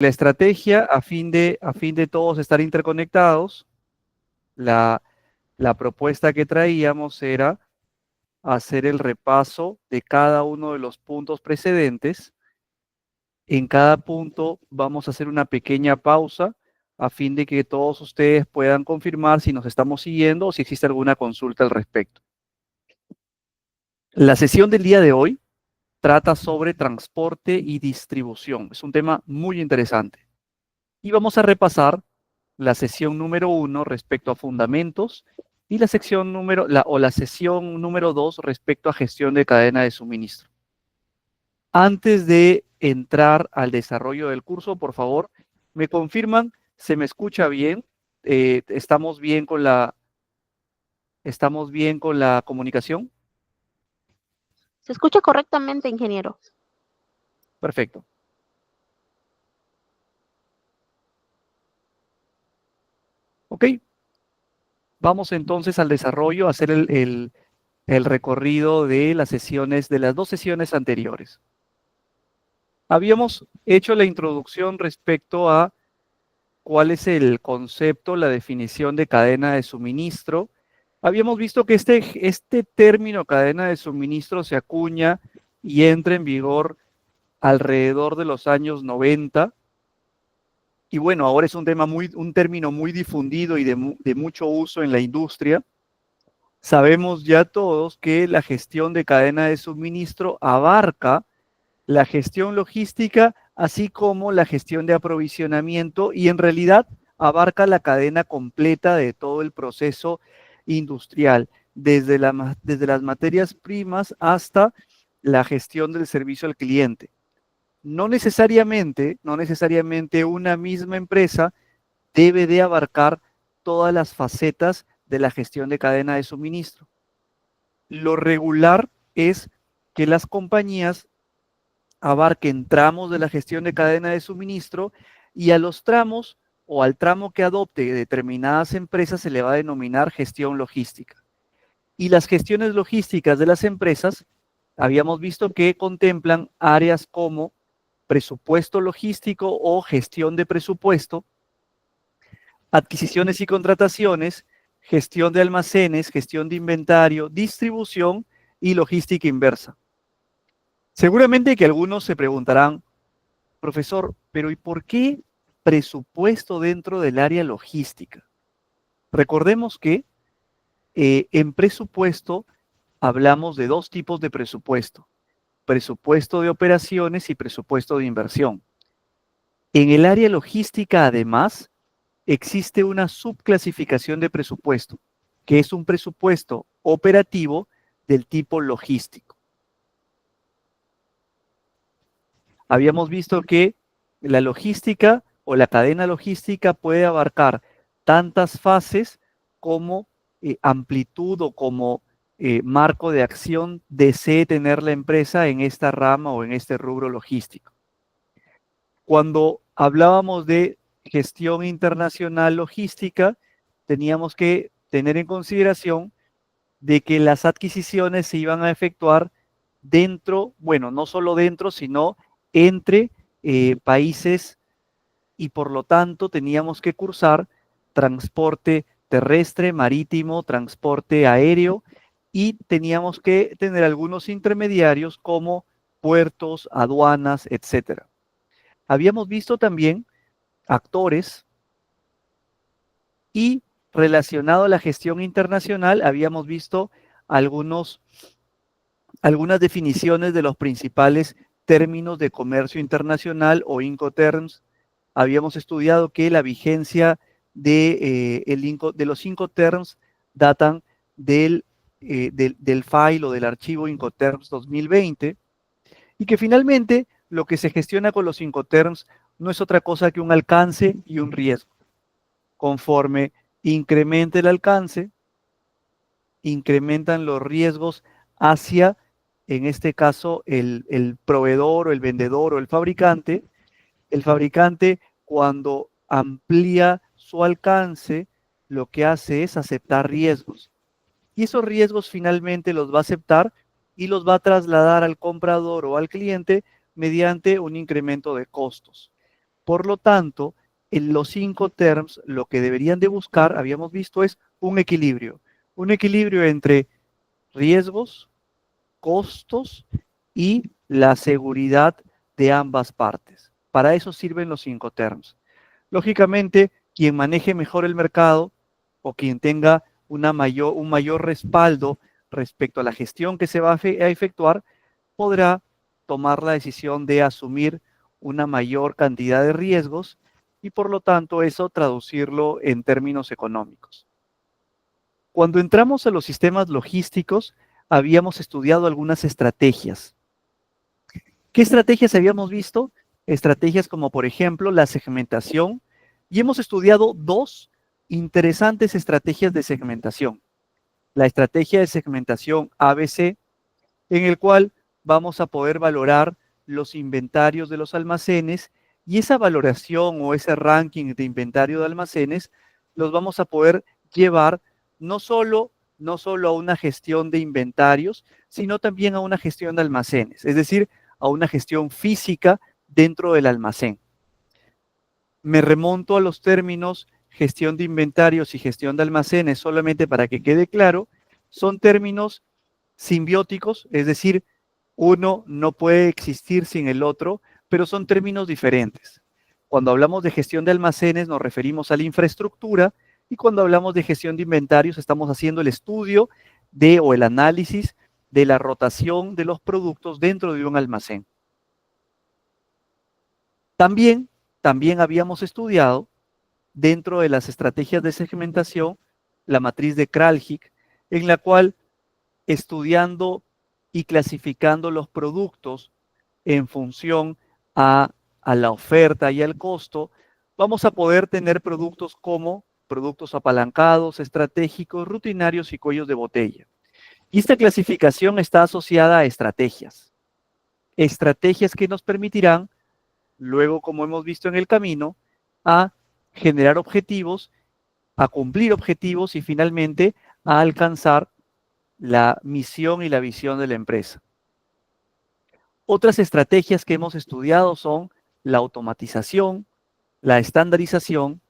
La estrategia, a fin de todos estar interconectados, la propuesta que traíamos era hacer el repaso de cada uno de los puntos precedentes. En cada punto vamos a hacer una pequeña pausa a fin de que todos ustedes puedan confirmar si nos estamos siguiendo o si existe alguna consulta al respecto. La sesión del día de hoy trata sobre transporte y distribución. Es un tema muy interesante. Y vamos a repasar la sesión número 1 respecto a fundamentos y la sesión número 2 respecto a gestión de cadena de suministro. Antes de entrar al desarrollo del curso, por favor, ¿me confirman? ¿Se me escucha bien? ¿Estamos bien con la comunicación? Se escucha correctamente, ingeniero. Perfecto. Ok. Vamos entonces al desarrollo, a hacer el recorrido de las sesiones, de las 2 sesiones anteriores. Habíamos hecho la introducción respecto a cuál es el concepto, la definición de cadena de suministro. Habíamos visto que este término cadena de suministro se acuña y entra en vigor alrededor de los años 90. Y bueno, ahora es un término muy difundido y de mucho uso en la industria. Sabemos ya todos que la gestión de cadena de suministro abarca la gestión logística, así como la gestión de aprovisionamiento, y en realidad abarca la cadena completa de todo el proceso industrial, desde las materias primas hasta la gestión del servicio al cliente. No necesariamente una misma empresa debe de abarcar todas las facetas de la gestión de cadena de suministro. Lo regular es que las compañías abarquen tramos de la gestión de cadena de suministro, y a los tramos o al tramo que adopte determinadas empresas se le va a denominar gestión logística. Y las gestiones logísticas de las empresas, habíamos visto que contemplan áreas como presupuesto logístico o gestión de presupuesto, adquisiciones y contrataciones, gestión de almacenes, gestión de inventario, distribución y logística inversa. Seguramente que algunos se preguntarán, profesor, pero ¿y por qué presupuesto dentro del área logística? Recordemos que en presupuesto hablamos de 2 tipos de presupuesto: presupuesto de operaciones y presupuesto de inversión. En el área logística, además, existe una subclasificación de presupuesto, que es un presupuesto operativo del tipo logístico. Habíamos visto que la logística o la cadena logística puede abarcar tantas fases como amplitud o como marco de acción desee tener la empresa en esta rama o en este rubro logístico. Cuando hablábamos de gestión internacional logística, teníamos que tener en consideración de que las adquisiciones se iban a efectuar dentro, bueno, no solo dentro, sino entre países, y por lo tanto teníamos que cursar transporte terrestre, marítimo, transporte aéreo, y teníamos que tener algunos intermediarios como puertos, aduanas, etcétera. Habíamos visto también actores, y relacionado a la gestión internacional habíamos visto algunas definiciones de los principales términos de comercio internacional o Incoterms. Habíamos estudiado que la vigencia de los Incoterms datan del file o del archivo Incoterms 2020, y que finalmente lo que se gestiona con los Incoterms no es otra cosa que un alcance y un riesgo. Conforme incrementa el alcance, incrementan los riesgos hacia, en este caso, el proveedor o el vendedor o el fabricante. El fabricante, cuando amplía su alcance, lo que hace es aceptar riesgos. Y esos riesgos finalmente los va a aceptar y los va a trasladar al comprador o al cliente mediante un incremento de costos. Por lo tanto, en los Incoterms lo que deberían de buscar, habíamos visto, es un equilibrio entre riesgos, costos y la seguridad de ambas partes. Para eso sirven los Incoterms. Lógicamente, quien maneje mejor el mercado o quien tenga un mayor respaldo respecto a la gestión que se va a efectuar, podrá tomar la decisión de asumir una mayor cantidad de riesgos y por lo tanto eso traducirlo en términos económicos. Cuando entramos a los sistemas logísticos, habíamos estudiado algunas estrategias. ¿Qué estrategias habíamos visto? Estrategias como, por ejemplo, la segmentación, y hemos estudiado dos interesantes estrategias de segmentación. La estrategia de segmentación ABC, en el cual vamos a poder valorar los inventarios de los almacenes, y esa valoración o ese ranking de inventario de almacenes los vamos a poder llevar no solo a una gestión de inventarios, sino también a una gestión de almacenes, es decir, a una gestión física dentro del almacén. Me remonto a los términos gestión de inventarios y gestión de almacenes solamente para que quede claro, son términos simbióticos, es decir, uno no puede existir sin el otro, pero son términos diferentes. Cuando hablamos de gestión de almacenes nos referimos a la infraestructura y cuando hablamos de gestión de inventarios estamos haciendo el estudio o el análisis de la rotación de los productos dentro de un almacén. También habíamos estudiado dentro de las estrategias de segmentación la matriz de Kraljic, en la cual estudiando y clasificando los productos en función a la oferta y al costo, vamos a poder tener productos como productos apalancados, estratégicos, rutinarios y cuellos de botella. Y esta clasificación está asociada a estrategias que nos permitirán, luego como hemos visto en el camino, a generar objetivos, a cumplir objetivos y finalmente a alcanzar la misión y la visión de la empresa. Otras estrategias que hemos estudiado son la automatización, la estandarización,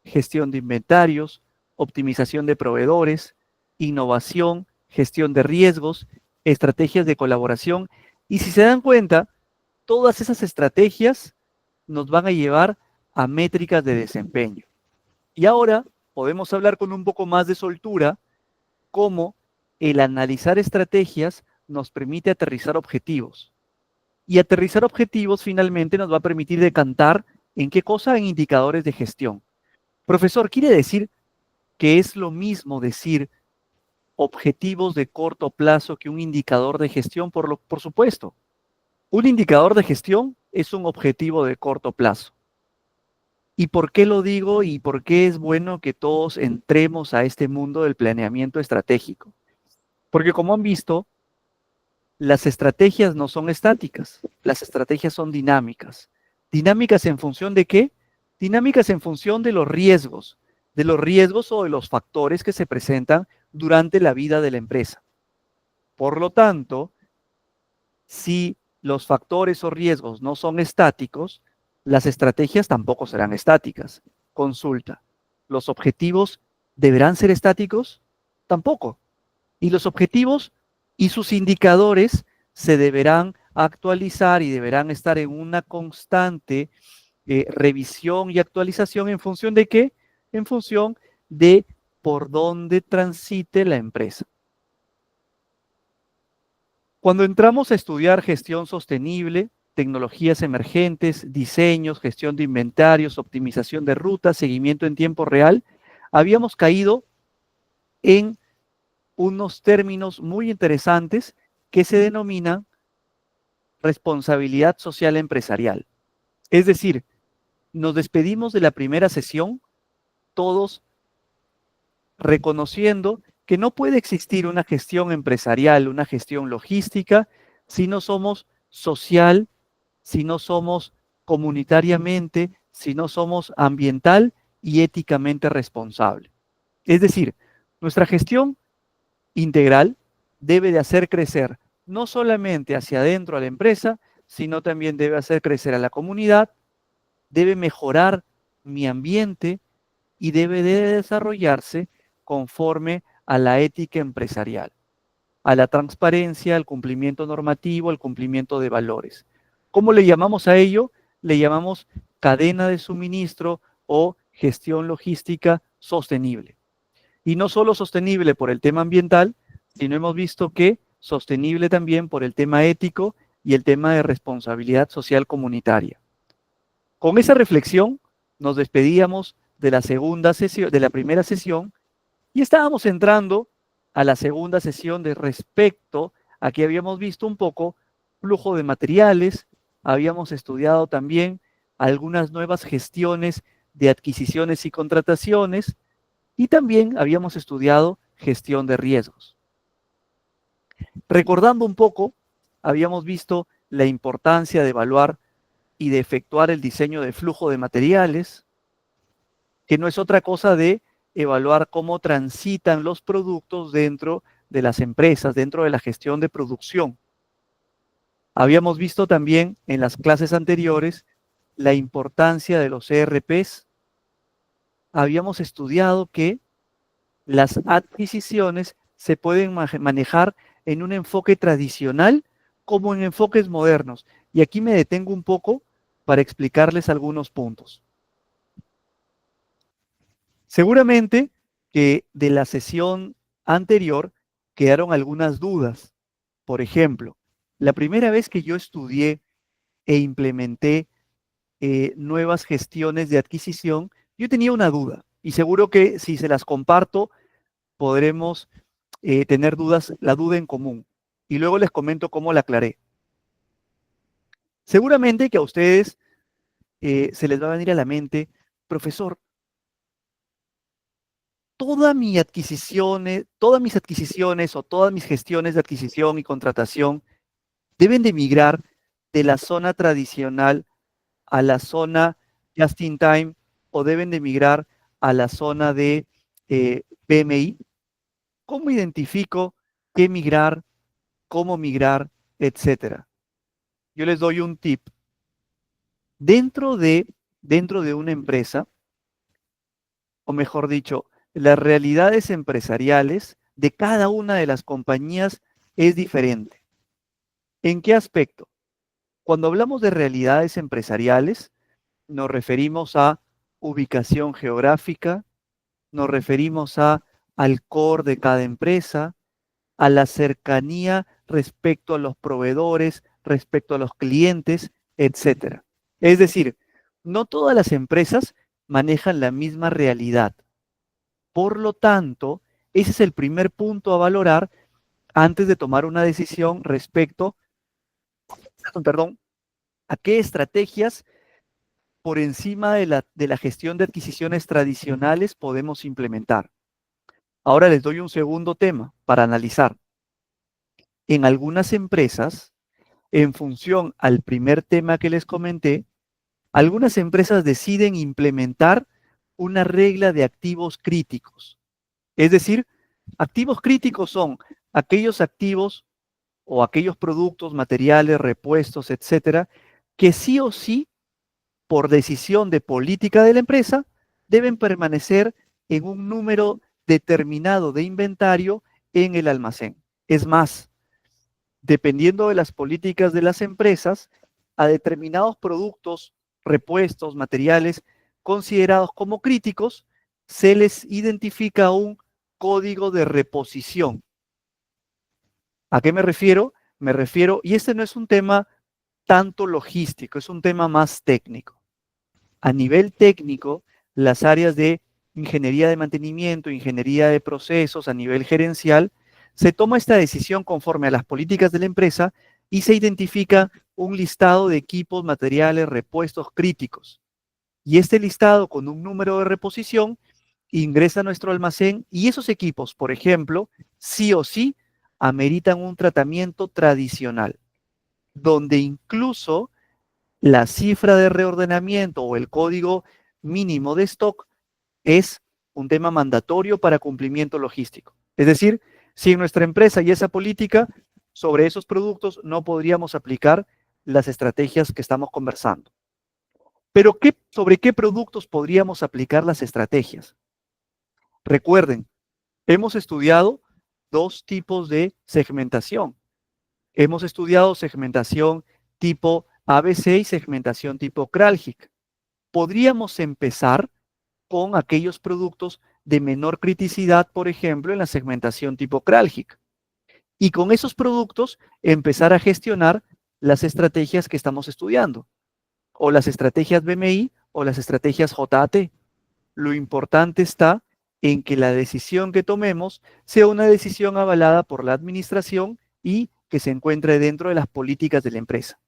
gestión de inventarios, optimización de proveedores, innovación, gestión de riesgos, estrategias de colaboración. Y si se dan cuenta, todas esas estrategias nos van a llevar a métricas de desempeño. Y ahora podemos hablar con un poco más de soltura cómo el analizar estrategias nos permite aterrizar objetivos. Y aterrizar objetivos finalmente nos va a permitir decantar en qué cosa, en indicadores de gestión. Profesor, ¿quiere decir que es lo mismo decir objetivos de corto plazo que un indicador de gestión? Por supuesto. Un indicador de gestión es un objetivo de corto plazo. ¿Y por qué lo digo y por qué es bueno que todos entremos a este mundo del planeamiento estratégico? Porque como han visto, las estrategias no son estáticas, las estrategias son dinámicas. ¿Dinámicas en función de qué? Dinámicas en función de los riesgos o de los factores que se presentan durante la vida de la empresa. Por lo tanto, si los factores o riesgos no son estáticos, las estrategias tampoco serán estáticas. Consulta, ¿los objetivos deberán ser estáticos? Tampoco. Y los objetivos y sus indicadores se deberán actualizar y deberán estar en una constante revisión y actualización ¿en función de qué? En función de por dónde transite la empresa. Cuando entramos a estudiar gestión sostenible, tecnologías emergentes, diseños, gestión de inventarios, optimización de rutas, seguimiento en tiempo real, habíamos caído en unos términos muy interesantes que se denominan responsabilidad social empresarial. Es decir, nos despedimos de la primera sesión todos reconociendo que no puede existir una gestión empresarial, una gestión logística, si no somos social, si no somos comunitariamente, si no somos ambiental y éticamente responsable. Es decir, nuestra gestión integral debe de hacer crecer no solamente hacia adentro a la empresa, sino también debe hacer crecer a la comunidad, debe mejorar mi ambiente y debe de desarrollarse conforme a la ética empresarial, a la transparencia, al cumplimiento normativo, al cumplimiento de valores. ¿Cómo le llamamos a ello? Le llamamos cadena de suministro o gestión logística sostenible. Y no solo sostenible por el tema ambiental, sino hemos visto que sostenible también por el tema ético y el tema de responsabilidad social comunitaria. Con esa reflexión nos despedíamos de la segunda sesión, de la primera sesión, y estábamos entrando a la segunda sesión de respecto a que habíamos visto un poco flujo de materiales, habíamos estudiado también algunas nuevas gestiones de adquisiciones y contrataciones, y también habíamos estudiado gestión de riesgos. Recordando un poco, habíamos visto la importancia de evaluar y de efectuar el diseño de flujo de materiales, que no es otra cosa de evaluar cómo transitan los productos dentro de las empresas, dentro de la gestión de producción. Habíamos visto también en las clases anteriores la importancia de los ERPs. Habíamos estudiado que las adquisiciones se pueden manejar en un enfoque tradicional como en enfoques modernos. Y aquí me detengo un poco para explicarles algunos puntos. Seguramente que de la sesión anterior quedaron algunas dudas. Por ejemplo, la primera vez que yo estudié e implementé nuevas gestiones de adquisición, yo tenía una duda y seguro que si se las comparto podremos tener dudas, la duda en común. Y luego les comento cómo la aclaré. Seguramente que a ustedes se les va a venir a la mente, profesor, todas mis adquisiciones o todas mis gestiones de adquisición y contratación deben de migrar de la zona tradicional a la zona just in time o deben de migrar a la zona de PMI. ¿Cómo identifico qué migrar, cómo migrar, etcétera? Yo les doy un tip. Dentro de una empresa, o mejor dicho, las realidades empresariales de cada una de las compañías es diferente. ¿En qué aspecto? Cuando hablamos de realidades empresariales, nos referimos a ubicación geográfica, nos referimos al core de cada empresa, a la cercanía respecto a los proveedores, respecto a los clientes, etcétera. Es decir, no todas las empresas manejan la misma realidad. Por lo tanto, ese es el primer punto a valorar antes de tomar una decisión respecto, perdón, a qué estrategias por encima de la gestión de adquisiciones tradicionales podemos implementar. Ahora les doy un segundo tema para analizar. En algunas empresas, en función al primer tema que les comenté, algunas empresas deciden implementar una regla de activos críticos. Es decir, activos críticos son aquellos activos o aquellos productos, materiales, repuestos, etcétera, que sí o sí, por decisión de política de la empresa, deben permanecer en un número determinado de inventario en el almacén. Es más, dependiendo de las políticas de las empresas, a determinados productos, repuestos, materiales considerados como críticos, se les identifica un código de reposición. ¿A qué me refiero? Me refiero, y este no es un tema tanto logístico, es un tema más técnico. A nivel técnico, las áreas de ingeniería de mantenimiento, ingeniería de procesos a nivel gerencial, se toma esta decisión conforme a las políticas de la empresa y se identifica un listado de equipos, materiales, repuestos críticos. Y este listado con un número de reposición ingresa a nuestro almacén y esos equipos, por ejemplo, sí o sí ameritan un tratamiento tradicional, donde incluso la cifra de reordenamiento o el código mínimo de stock es un tema mandatorio para cumplimiento logístico. Es decir, si en nuestra empresa hay esa política, sobre esos productos no podríamos aplicar las estrategias que estamos conversando. Pero ¿sobre qué productos podríamos aplicar las estrategias? Recuerden, hemos estudiado dos tipos de segmentación. Hemos estudiado segmentación tipo ABC y segmentación tipo Kraljic. Podríamos empezar con aquellos productos de menor criticidad, por ejemplo, en la segmentación tipo Kraljic. Y con esos productos empezar a gestionar las estrategias que estamos estudiando, o las estrategias BMI o las estrategias JAT. Lo importante está en que la decisión que tomemos sea una decisión avalada por la administración y que se encuentre dentro de las políticas de la empresa.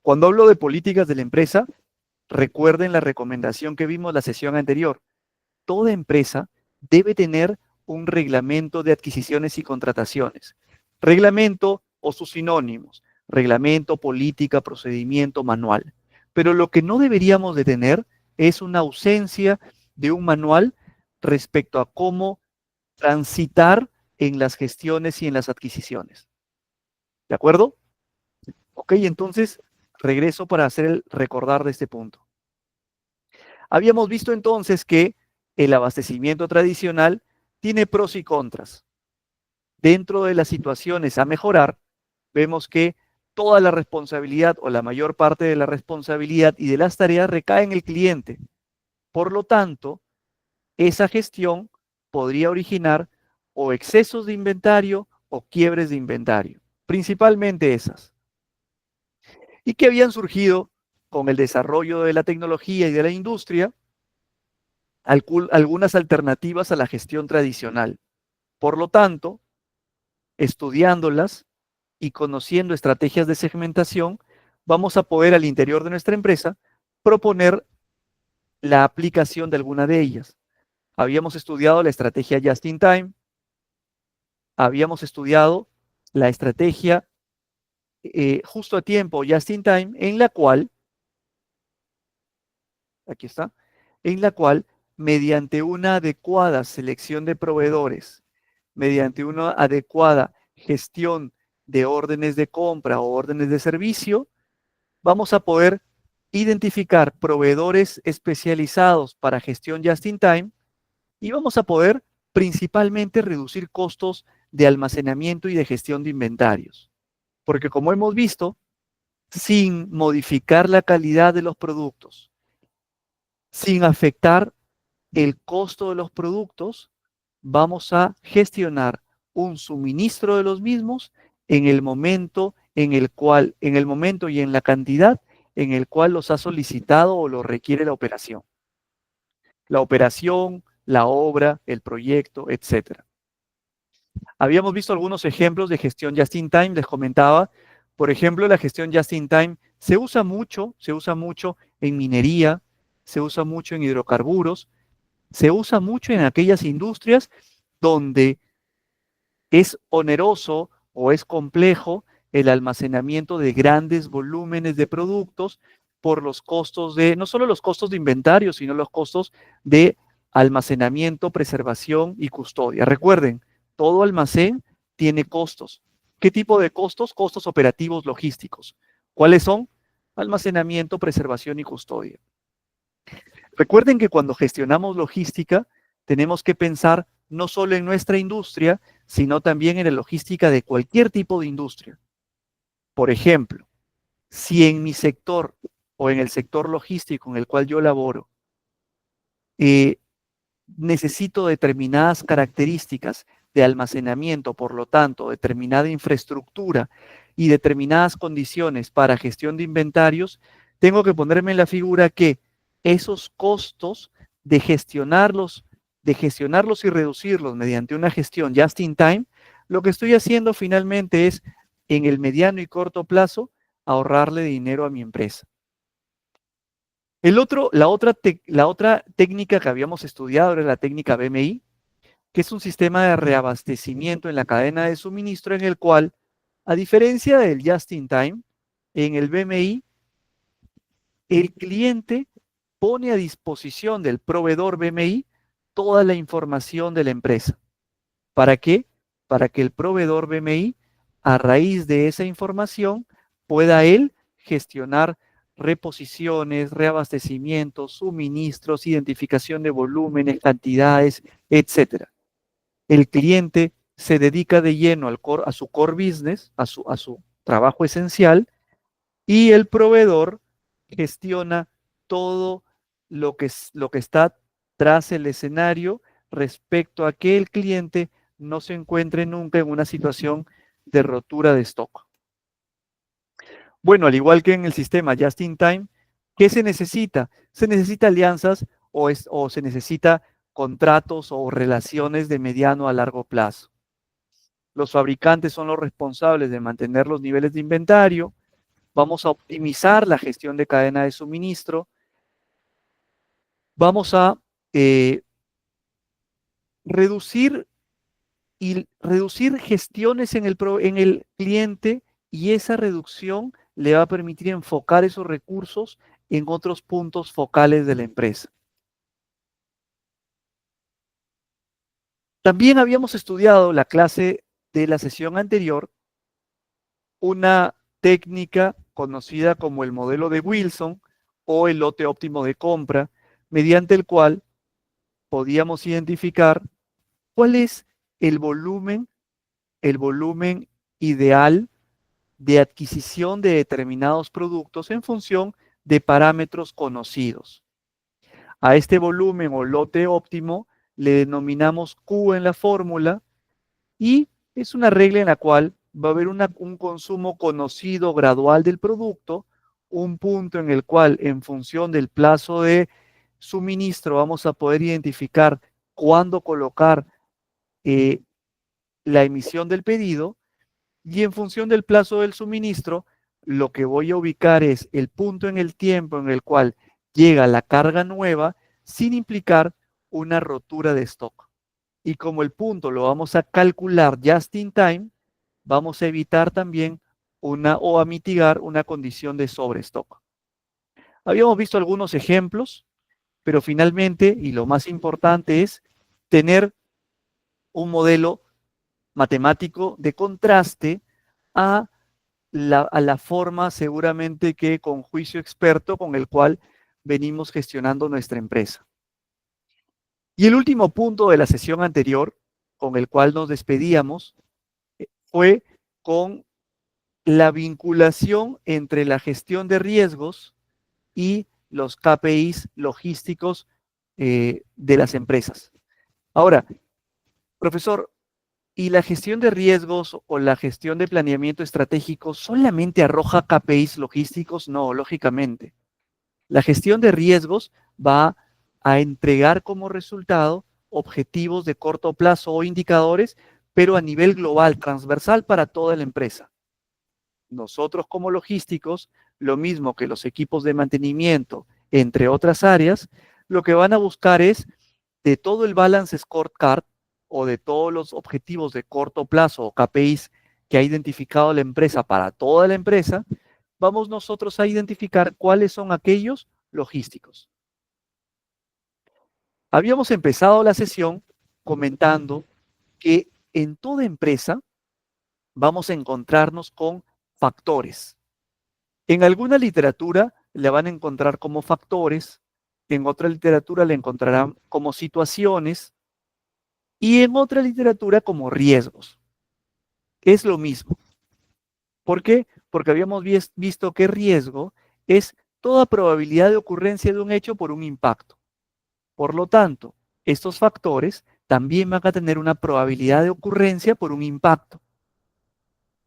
Cuando hablo de políticas de la empresa, recuerden la recomendación que vimos la sesión anterior. Toda empresa debe tener un reglamento de adquisiciones y contrataciones. Reglamento o sus sinónimos, reglamento, política, procedimiento, manual. Pero lo que no deberíamos de tener es una ausencia de un manual respecto a cómo transitar en las gestiones y en las adquisiciones. ¿De acuerdo? Ok, entonces regreso para hacer el recordar de este punto. Habíamos visto entonces que el abastecimiento tradicional tiene pros y contras. Dentro de las situaciones a mejorar, vemos que toda la responsabilidad o la mayor parte de la responsabilidad y de las tareas recae en el cliente. Por lo tanto, esa gestión podría originar o excesos de inventario o quiebres de inventario, principalmente esas. Y que habían surgido con el desarrollo de la tecnología y de la industria algunas alternativas a la gestión tradicional. Por lo tanto, estudiándolas y conociendo estrategias de segmentación, vamos a poder al interior de nuestra empresa proponer la aplicación de alguna de ellas. Habíamos estudiado la estrategia Just in Time, habíamos estudiado la estrategia justo a tiempo, Just in Time, en la cual, aquí está, en la cual mediante una adecuada selección de proveedores, mediante una adecuada gestión de órdenes de compra o órdenes de servicio, vamos a poder identificar proveedores especializados para gestión just in time y vamos a poder principalmente reducir costos de almacenamiento y de gestión de inventarios. Porque como hemos visto, sin modificar la calidad de los productos, sin afectar el costo de los productos, vamos a gestionar un suministro de los mismos en el momento en el momento y en la cantidad en el cual los ha solicitado o lo requiere la operación. La operación, la obra, el proyecto, etc. Habíamos visto algunos ejemplos de gestión just in time, les comentaba. Por ejemplo, la gestión just in time se usa mucho en minería, se usa mucho en hidrocarburos, se usa mucho en aquellas industrias donde es oneroso o es complejo el almacenamiento de grandes volúmenes de productos por los costos no solo los costos de inventario, sino los costos de almacenamiento, preservación y custodia. Recuerden, todo almacén tiene costos. ¿Qué tipo de costos? Costos operativos logísticos. ¿Cuáles son? Almacenamiento, preservación y custodia. Recuerden que cuando gestionamos logística, tenemos que pensar no solo en nuestra industria, sino también en la logística de cualquier tipo de industria. Por ejemplo, si en mi sector o en el sector logístico en el cual yo laboro, necesito determinadas características de almacenamiento, por lo tanto, determinada infraestructura y determinadas condiciones para gestión de inventarios, tengo que ponerme en la figura que esos costos de gestionarlos y reducirlos mediante una gestión just in time, lo que estoy haciendo finalmente es, en el mediano y corto plazo, ahorrarle dinero a mi empresa. La otra técnica que habíamos estudiado era la técnica BMI, que es un sistema de reabastecimiento en la cadena de suministro en el cual, a diferencia del just in time, en el BMI, el cliente pone a disposición del proveedor BMI toda la información de la empresa. ¿Para qué? Para que el proveedor BMI, a raíz de esa información, pueda él gestionar reposiciones, reabastecimientos, suministros, identificación de volúmenes, cantidades, etcétera. El cliente se dedica de lleno a su core business, a su trabajo esencial, y el proveedor gestiona todo lo que está tras el escenario respecto a que el cliente no se encuentre nunca en una situación de rotura de stock. Bueno, al igual que en el sistema Just in Time, ¿qué se necesita? Se necesita alianzas o se necesita contratos o relaciones de mediano a largo plazo. Los fabricantes son los responsables de mantener los niveles de inventario. Vamos a optimizar la gestión de cadena de suministro. Vamos a reducir gestiones en el cliente, y esa reducción le va a permitir enfocar esos recursos en otros puntos focales de la empresa. También habíamos estudiado la clase de la sesión anterior una técnica conocida como el modelo de Wilson o el lote óptimo de compra, mediante el cual podíamos identificar cuál es el volumen ideal de adquisición de determinados productos en función de parámetros conocidos. A este volumen o lote óptimo le denominamos Q en la fórmula, y es una regla en la cual va a haber un consumo conocido gradual del producto, un punto en el cual en función del plazo de suministro vamos a poder identificar cuándo colocar la emisión del pedido, y en función del plazo del suministro, lo que voy a ubicar es el punto en el tiempo en el cual llega la carga nueva sin implicar una rotura de stock. Y como el punto lo vamos a calcular just in time, vamos a evitar también o a mitigar una condición de sobrestock. Habíamos visto algunos ejemplos, pero finalmente, y lo más importante, es tener un modelo matemático de contraste a la forma seguramente que con juicio experto con el cual venimos gestionando nuestra empresa. Y el último punto de la sesión anterior, con el cual nos despedíamos, fue con la vinculación entre la gestión de riesgos y los KPIs logísticos de las empresas. Ahora, profesor, ¿y la gestión de riesgos o la gestión de planeamiento estratégico solamente arroja KPIs logísticos? No, lógicamente. La gestión de riesgos va a entregar como resultado objetivos de corto plazo o indicadores, pero a nivel global, transversal para toda la empresa. Nosotros como logísticos, lo mismo que los equipos de mantenimiento, entre otras áreas, lo que van a buscar es de todo el balance scorecard o de todos los objetivos de corto plazo o KPIs que ha identificado la empresa para toda la empresa, vamos nosotros a identificar cuáles son aquellos logísticos. Habíamos empezado la sesión comentando que en toda empresa vamos a encontrarnos con factores. En alguna literatura la van a encontrar como factores, en otra literatura la encontrarán como situaciones y en otra literatura como riesgos. Es lo mismo. ¿Por qué? Porque habíamos visto que riesgo es toda probabilidad de ocurrencia de un hecho por un impacto. Por lo tanto, estos factores también van a tener una probabilidad de ocurrencia por un impacto.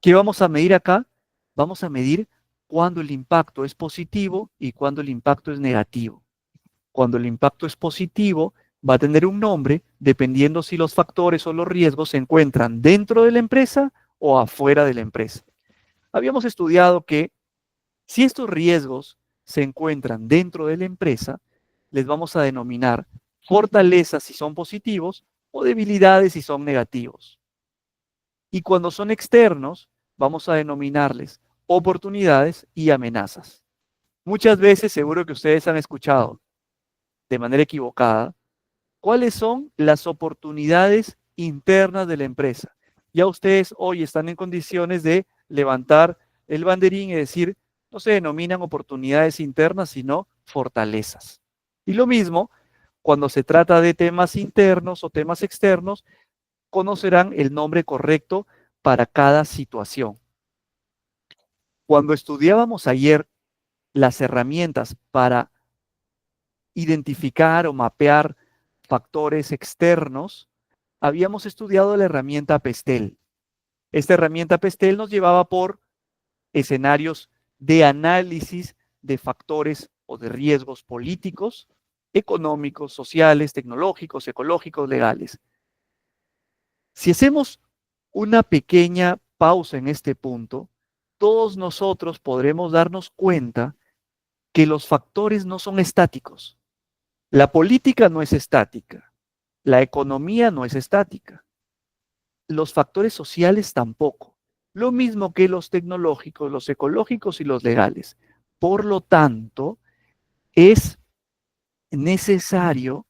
¿Qué vamos a medir acá? Vamos a medir cuando el impacto es positivo y cuando el impacto es negativo. Cuando el impacto es positivo, va a tener un nombre dependiendo si los factores o los riesgos se encuentran dentro de la empresa o afuera de la empresa. Habíamos estudiado que si estos riesgos se encuentran dentro de la empresa, les vamos a denominar fortalezas si son positivos o debilidades si son negativos. Y cuando son externos, vamos a denominarles oportunidades y amenazas. Muchas veces, seguro que ustedes han escuchado de manera equivocada, ¿cuáles son las oportunidades internas de la empresa? Ya ustedes hoy están en condiciones de levantar el banderín y decir no se denominan oportunidades internas, sino fortalezas. Y lo mismo, cuando se trata de temas internos o temas externos, conocerán el nombre correcto para cada situación. Cuando estudiábamos ayer las herramientas para identificar o mapear factores externos, habíamos estudiado la herramienta Pestel. Esta herramienta Pestel nos llevaba por escenarios de análisis de factores o de riesgos políticos, económicos, sociales, tecnológicos, ecológicos, legales. Si hacemos una pequeña pausa en este punto, todos nosotros podremos darnos cuenta que los factores no son estáticos. La política no es estática, la economía no es estática, los factores sociales tampoco, lo mismo que los tecnológicos, los ecológicos y los legales. Por lo tanto, es necesario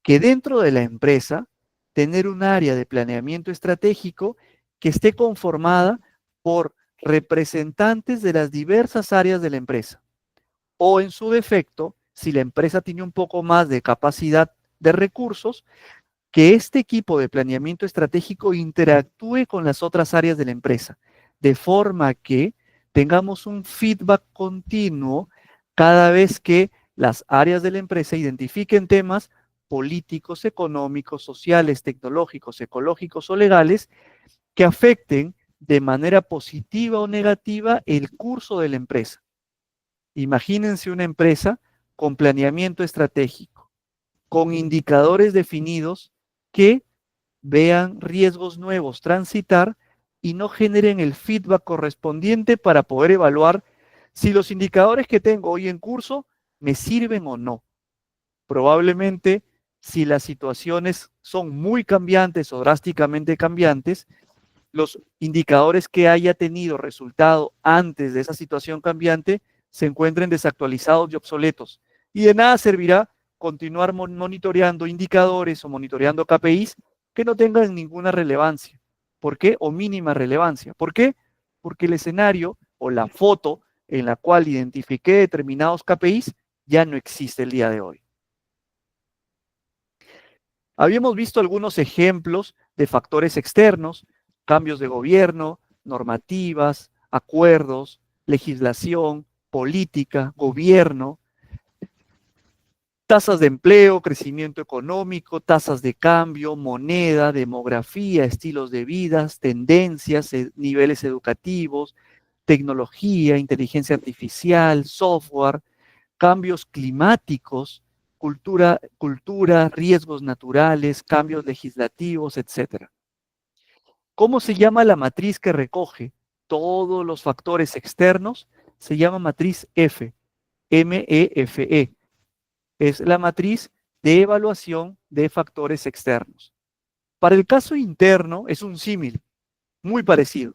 que dentro de la empresa tener un área de planeamiento estratégico que esté conformada por representantes de las diversas áreas de la empresa. O en su defecto, si la empresa tiene un poco más de capacidad de recursos, que este equipo de planeamiento estratégico interactúe con las otras áreas de la empresa, de forma que tengamos un feedback continuo cada vez que las áreas de la empresa identifiquen temas políticos, económicos, sociales, tecnológicos, ecológicos o legales que afecten de manera positiva o negativa el curso de la empresa. Imagínense una empresa con planeamiento estratégico, con indicadores definidos que vean riesgos nuevos transitar y no generen el feedback correspondiente para poder evaluar si los indicadores que tengo hoy en curso me sirven o no. Probablemente, si las situaciones son muy cambiantes o drásticamente cambiantes, los indicadores que haya tenido resultado antes de esa situación cambiante se encuentren desactualizados y obsoletos. Y de nada servirá continuar monitoreando indicadores o monitoreando KPIs que no tengan ninguna relevancia. ¿Por qué? O mínima relevancia. ¿Por qué? Porque el escenario o la foto en la cual identifiqué determinados KPIs ya no existe el día de hoy. Habíamos visto algunos ejemplos de factores externos, cambios de gobierno, normativas, acuerdos, legislación, política, gobierno, tasas de empleo, crecimiento económico, tasas de cambio, moneda, demografía, estilos de vida, tendencias, niveles educativos, tecnología, inteligencia artificial, software, cambios climáticos, cultura, riesgos naturales, cambios legislativos, etc. ¿Cómo se llama la matriz que recoge todos los factores externos? Se llama matriz F, MEFE. Es la matriz de evaluación de factores externos. Para el caso interno es un símil, muy parecido.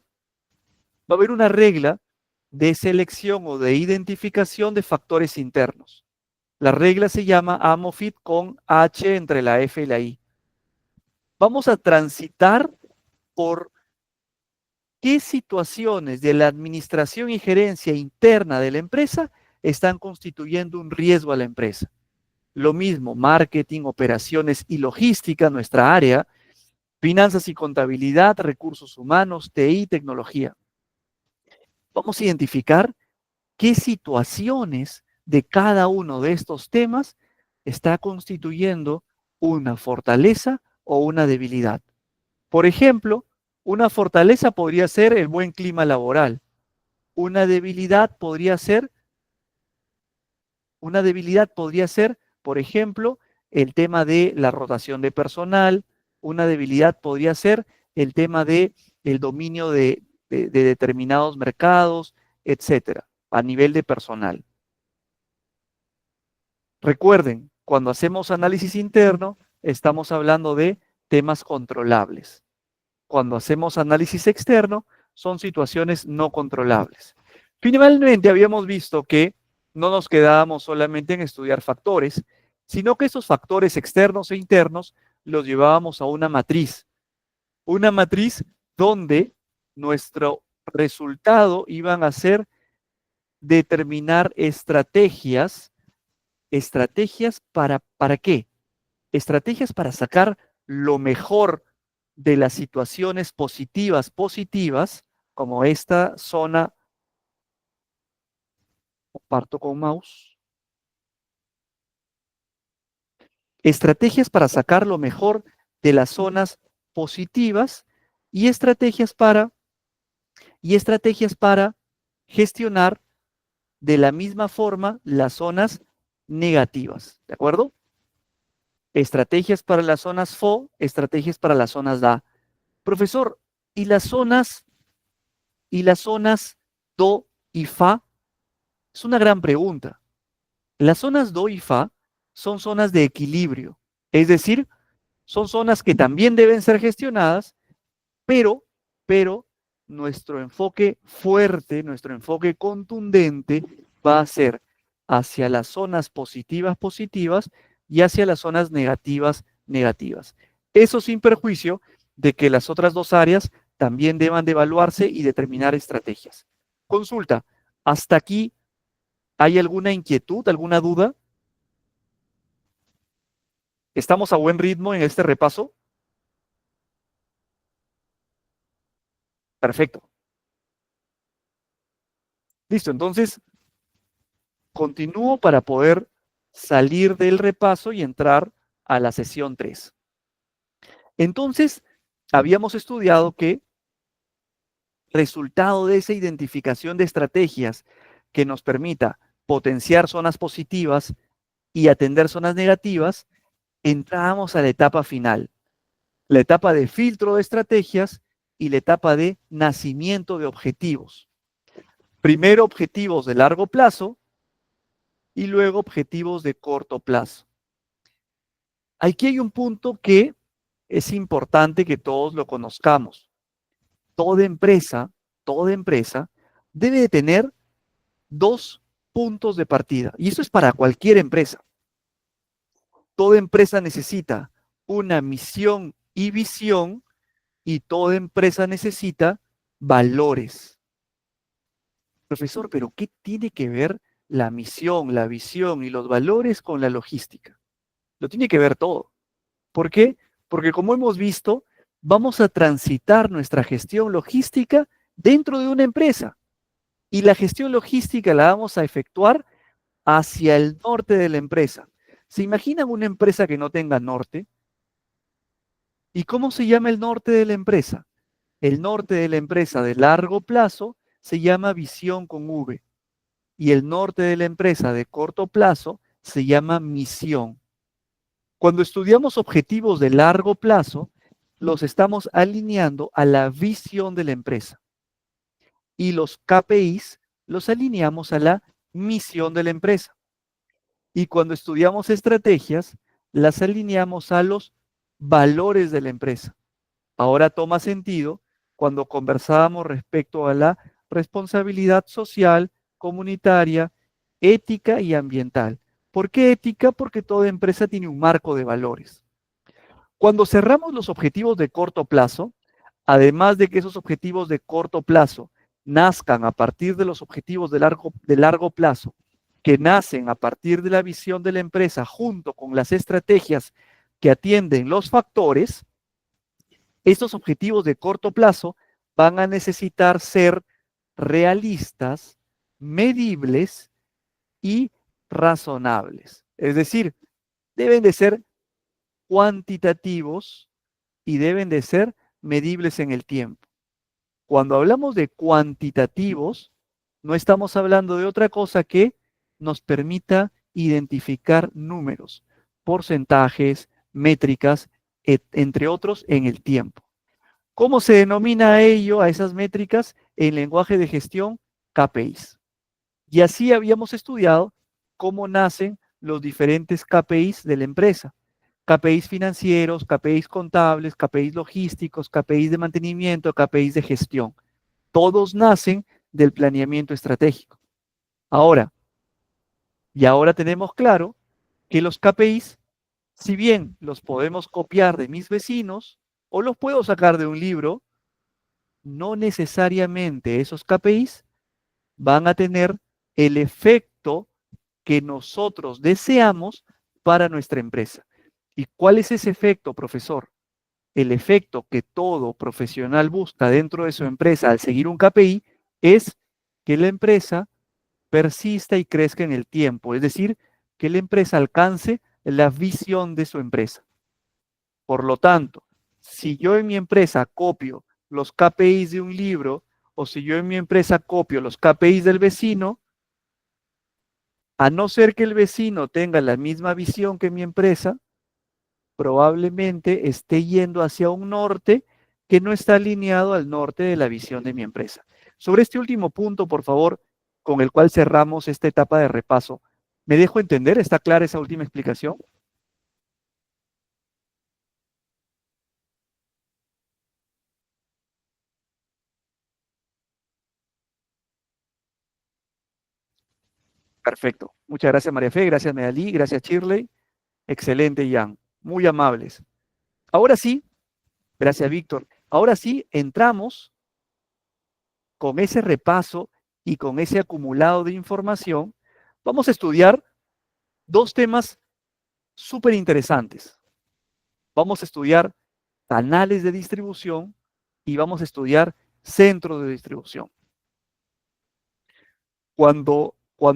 Va a haber una regla de selección o de identificación de factores internos. La regla se llama AMOFIT con H entre la F y la I. Vamos a transitar por qué situaciones de la administración y gerencia interna de la empresa están constituyendo un riesgo a la empresa. Lo mismo, marketing, operaciones y logística, nuestra área, finanzas y contabilidad, recursos humanos, TI, tecnología. Vamos a identificar qué situaciones de cada uno de estos temas está constituyendo una fortaleza o una debilidad. Por ejemplo, una fortaleza podría ser el buen clima laboral. Una debilidad podría ser, por ejemplo, el tema de la rotación de personal. Una debilidad podría ser el tema de el dominio de determinados mercados, etcétera, a nivel de personal. Recuerden, cuando hacemos análisis interno, estamos hablando de temas controlables. Cuando hacemos análisis externo, son situaciones no controlables. Finalmente, habíamos visto que no nos quedábamos solamente en estudiar factores, sino que esos factores externos e internos los llevábamos a una matriz donde nuestro resultado iban a ser determinar estrategias. ¿Estrategias para qué? Estrategias para sacar lo mejor de las situaciones positivas, como esta zona. Comparto con mouse. Estrategias para sacar lo mejor de las zonas positivas y estrategias para gestionar de la misma forma las zonas negativas, ¿de acuerdo? Estrategias para las zonas FO, estrategias para las zonas DA. Profesor, ¿y las zonas DO y FA? Es una gran pregunta. Las zonas DO y FA son zonas de equilibrio, es decir, son zonas que también deben ser gestionadas, pero nuestro enfoque fuerte, nuestro enfoque contundente va a ser hacia las zonas positivas y hacia las zonas negativas. Eso sin perjuicio de que las otras dos áreas también deban de evaluarse y determinar estrategias. Consulta, ¿hasta aquí hay alguna inquietud, alguna duda? ¿Estamos a buen ritmo en este repaso? Perfecto. Listo, entonces continúo para poder salir del repaso y entrar a la sesión 3. Entonces, habíamos estudiado que resultado de esa identificación de estrategias que nos permita potenciar zonas positivas y atender zonas negativas, entramos a la etapa final, la etapa de filtro de estrategias y la etapa de nacimiento de objetivos. Primero objetivos de largo plazo y luego objetivos de corto plazo. Aquí hay un punto que es importante que todos lo conozcamos. Toda empresa debe de tener dos puntos de partida. Y eso es para cualquier empresa. Toda empresa necesita una misión y visión y toda empresa necesita valores. Profesor, ¿pero qué tiene que ver la misión, la visión y los valores con la logística? Lo tiene que ver todo. ¿Por qué? Porque como hemos visto, vamos a transitar nuestra gestión logística dentro de una empresa. Y la gestión logística la vamos a efectuar hacia el norte de la empresa. ¿Se imaginan una empresa que no tenga norte? ¿Y cómo se llama el norte de la empresa? El norte de la empresa de largo plazo se llama visión con V. Y el norte de la empresa de corto plazo se llama misión. Cuando estudiamos objetivos de largo plazo, los estamos alineando a la visión de la empresa. Y los KPIs los alineamos a la misión de la empresa. Y cuando estudiamos estrategias, las alineamos a los valores de la empresa. Ahora toma sentido cuando conversábamos respecto a la responsabilidad social, comunitaria, ética y ambiental. ¿Por qué ética? Porque toda empresa tiene un marco de valores. Cuando cerramos los objetivos de corto plazo, además de que esos objetivos de corto plazo nazcan a partir de los objetivos de largo plazo, que nacen a partir de la visión de la empresa junto con las estrategias que atienden los factores, estos objetivos de corto plazo van a necesitar ser realistas, medibles y razonables. Es decir, deben de ser cuantitativos y deben de ser medibles en el tiempo. Cuando hablamos de cuantitativos, no estamos hablando de otra cosa que nos permita identificar números, porcentajes, métricas, entre otros, en el tiempo. ¿Cómo se denomina a ello, a esas métricas? En lenguaje de gestión, KPIs. Y así habíamos estudiado cómo nacen los diferentes KPIs de la empresa. KPIs financieros, KPIs contables, KPIs logísticos, KPIs de mantenimiento, KPIs de gestión. Todos nacen del planeamiento estratégico. Ahora tenemos claro que los KPIs, si bien los podemos copiar de mis vecinos o los puedo sacar de un libro, no necesariamente esos KPIs van a tener el efecto que nosotros deseamos para nuestra empresa. ¿Y cuál es ese efecto, profesor? El efecto que todo profesional busca dentro de su empresa al seguir un KPI es que la empresa persista y crezca en el tiempo, es decir, que la empresa alcance la visión de su empresa. Por lo tanto, si yo en mi empresa copio los KPIs de un libro o si yo en mi empresa copio los KPIs del vecino, a no ser que el vecino tenga la misma visión que mi empresa, probablemente esté yendo hacia un norte que no está alineado al norte de la visión de mi empresa. Sobre este último punto, por favor, con el cual cerramos esta etapa de repaso, ¿me dejo entender? ¿Está clara esa última explicación? Perfecto. Muchas gracias, María Fe. Gracias, Medalí. Gracias, Shirley. Excelente, Jan. Muy amables. Ahora sí, gracias, Víctor. Ahora sí, entramos con ese repaso y con ese acumulado de información. Vamos a estudiar dos temas súper interesantes. Vamos a estudiar canales de distribución y vamos a estudiar centros de distribución. Cuando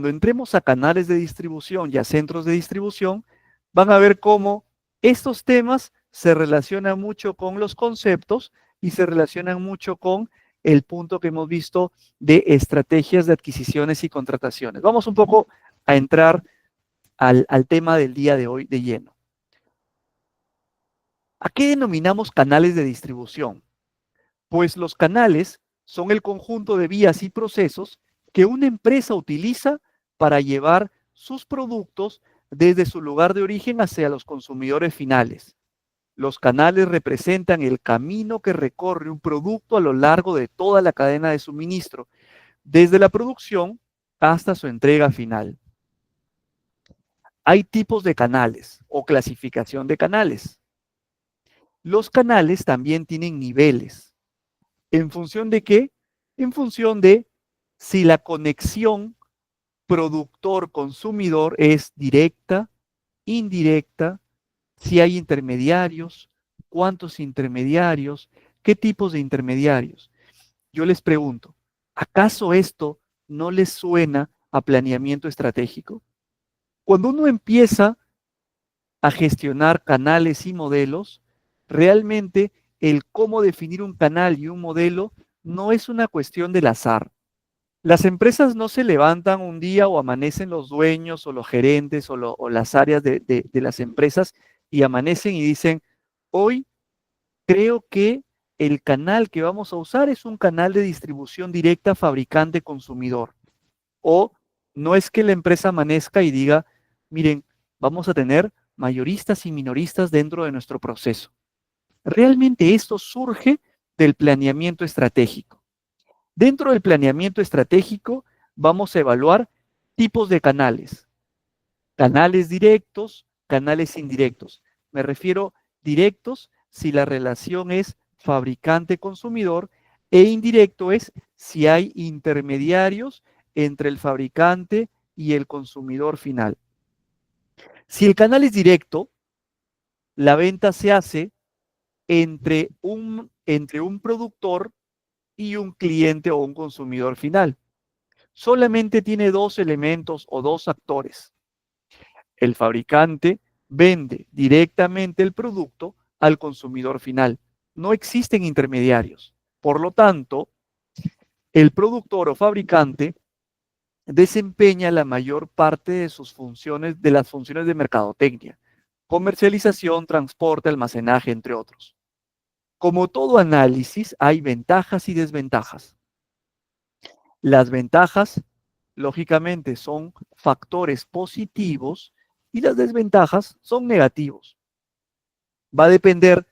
entremos a canales de distribución y a centros de distribución, van a ver cómo estos temas se relacionan mucho con los conceptos y se relacionan mucho con el punto que hemos visto de estrategias de adquisiciones y contrataciones. Vamos un poco a entrar al tema del día de hoy de lleno. ¿A qué denominamos canales de distribución? Pues los canales son el conjunto de vías y procesos que una empresa utiliza para llevar sus productos desde su lugar de origen hacia los consumidores finales. Los canales representan el camino que recorre un producto a lo largo de toda la cadena de suministro, desde la producción hasta su entrega final. Hay tipos de canales o clasificación de canales. Los canales también tienen niveles. ¿En función de qué? En función de si la conexión productor-consumidor es directa, indirecta, si hay intermediarios, cuántos intermediarios, qué tipos de intermediarios. Yo les pregunto, ¿acaso esto no les suena a planeamiento estratégico? Cuando uno empieza a gestionar canales y modelos, realmente el cómo definir un canal y un modelo no es una cuestión del azar. Las empresas no se levantan un día o amanecen los dueños o los gerentes o las áreas de las empresas y amanecen y dicen, hoy creo que el canal que vamos a usar es un canal de distribución directa fabricante-consumidor. O no es que la empresa amanezca y diga, miren, vamos a tener mayoristas y minoristas dentro de nuestro proceso. Realmente esto surge del planeamiento estratégico. Dentro del planeamiento estratégico vamos a evaluar tipos de canales. Canales directos, canales indirectos. Me refiero directos si la relación es fabricante-consumidor e indirecto es si hay intermediarios entre el fabricante y el consumidor final. Si el canal es directo, la venta se hace entre un productor y un cliente o un consumidor final. Solamente tiene dos elementos o dos actores. El fabricante vende directamente el producto al consumidor final. No existen intermediarios. Por lo tanto, el productor o fabricante desempeña la mayor parte de sus funciones, de las funciones de mercadotecnia, comercialización, transporte, almacenaje, entre otros. Como todo análisis, hay ventajas y desventajas. Las ventajas, lógicamente, son factores positivos y las desventajas son negativos. Va a depender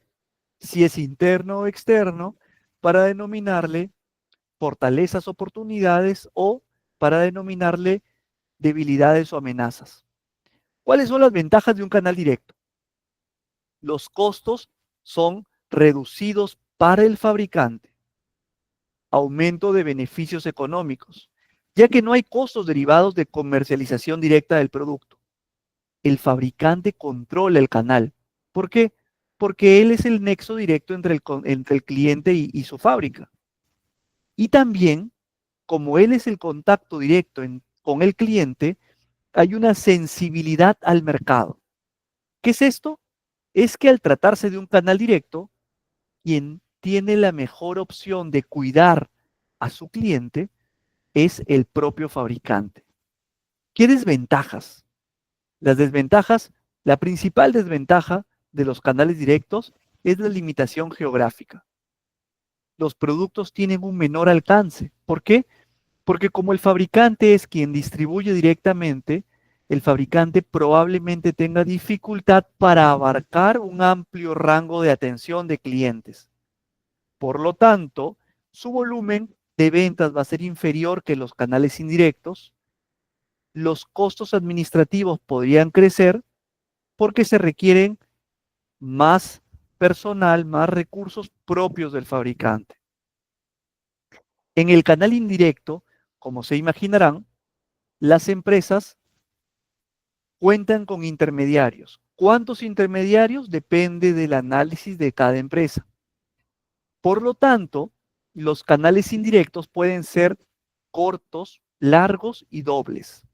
si es interno o externo para denominarle fortalezas, oportunidades o para denominarle debilidades o amenazas. ¿Cuáles son las ventajas de un canal directo? Los costos son reducidos para el fabricante, aumento de beneficios económicos, ya que no hay costos derivados de comercialización directa del producto. El fabricante controla el canal. ¿Por qué? Porque él es el nexo directo entre el cliente y su fábrica. Y también, como él es el contacto directo con el cliente, hay una sensibilidad al mercado. ¿Qué es esto? Es que al tratarse de un canal directo, quien tiene la mejor opción de cuidar a su cliente es el propio fabricante. ¿Qué desventajas? Las desventajas, la principal desventaja de los canales directos es la limitación geográfica. Los productos tienen un menor alcance. ¿Por qué? Porque como el fabricante es quien distribuye directamente, el fabricante probablemente tenga dificultad para abarcar un amplio rango de atención de clientes. Por lo tanto, su volumen de ventas va a ser inferior que los canales indirectos. Los costos administrativos podrían crecer porque se requieren más personal, más recursos propios del fabricante. En el canal indirecto, como se imaginarán, las empresas cuentan con intermediarios. ¿Cuántos intermediarios? Depende del análisis de cada empresa. Por lo tanto, los canales indirectos pueden ser cortos, largos y dobles.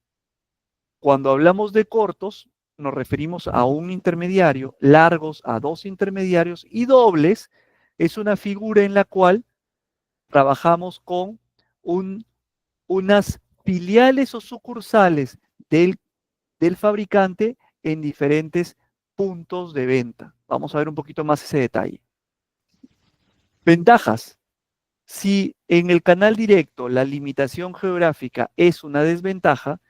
Cuando hablamos de cortos, nos referimos a un intermediario, largos a dos intermediarios y dobles es una figura en la cual trabajamos con unas filiales o sucursales del fabricante en diferentes puntos de venta. Vamos a ver un poquito más ese detalle. Ventajas. Si en el canal directo la limitación geográfica es una desventaja,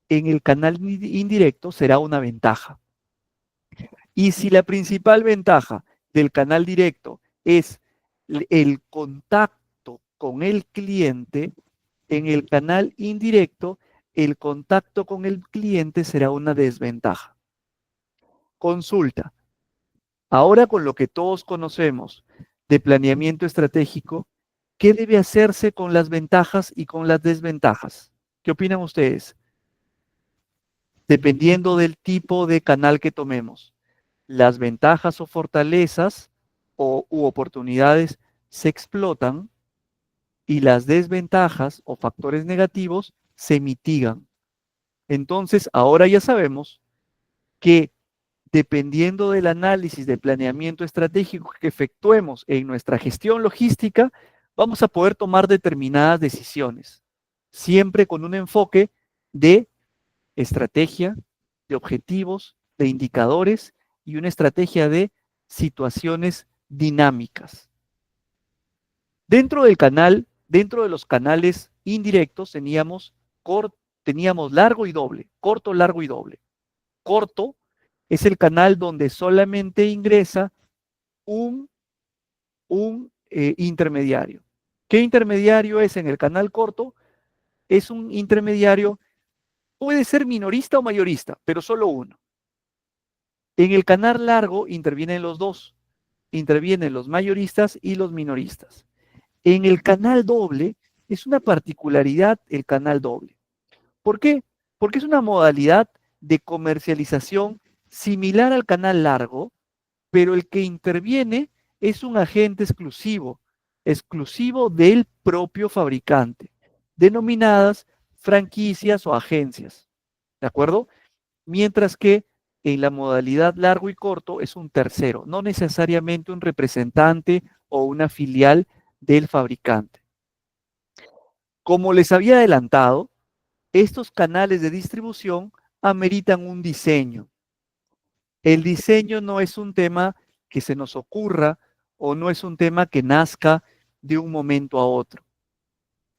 en el canal indirecto será una ventaja. Y si la principal ventaja del canal directo es el contacto con el cliente, en el canal indirecto el contacto con el cliente será una desventaja. Consulta. Ahora con lo que todos conocemos de planeamiento estratégico, ¿qué debe hacerse con las ventajas y con las desventajas? ¿Qué opinan ustedes? Dependiendo del tipo de canal que tomemos, las ventajas o fortalezas u oportunidades se explotan y las desventajas o factores negativos se mitigan. Entonces, ahora ya sabemos que dependiendo del análisis de planeamiento estratégico que efectuemos en nuestra gestión logística, vamos a poder tomar determinadas decisiones, siempre con un enfoque de estrategia, de objetivos, de indicadores y una estrategia de situaciones dinámicas. Dentro de los canales indirectos teníamos largo y doble, corto, largo y doble. Corto es el canal donde solamente ingresa un intermediario. ¿Qué intermediario es en el canal corto? Es un intermediario, puede ser minorista o mayorista, pero solo uno. En el canal largo intervienen los dos, intervienen los mayoristas y los minoristas. En el canal doble es una particularidad el canal doble. ¿Por qué? Porque es una modalidad de comercialización similar al canal largo, pero el que interviene es un agente exclusivo del propio fabricante, denominadas franquicias o agencias. ¿De acuerdo? Mientras que en la modalidad largo y corto es un tercero, no necesariamente un representante o una filial del fabricante. Como les había adelantado, estos canales de distribución ameritan un diseño. El diseño no es un tema que se nos ocurra o no es un tema que nazca de un momento a otro.